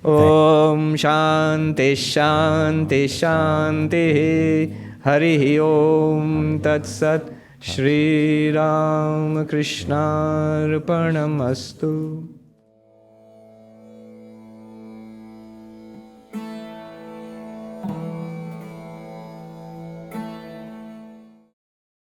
Om Shanti Shanti Shanti Hari Om Tat Sat Shri Ram Krishna Arpanam Astu.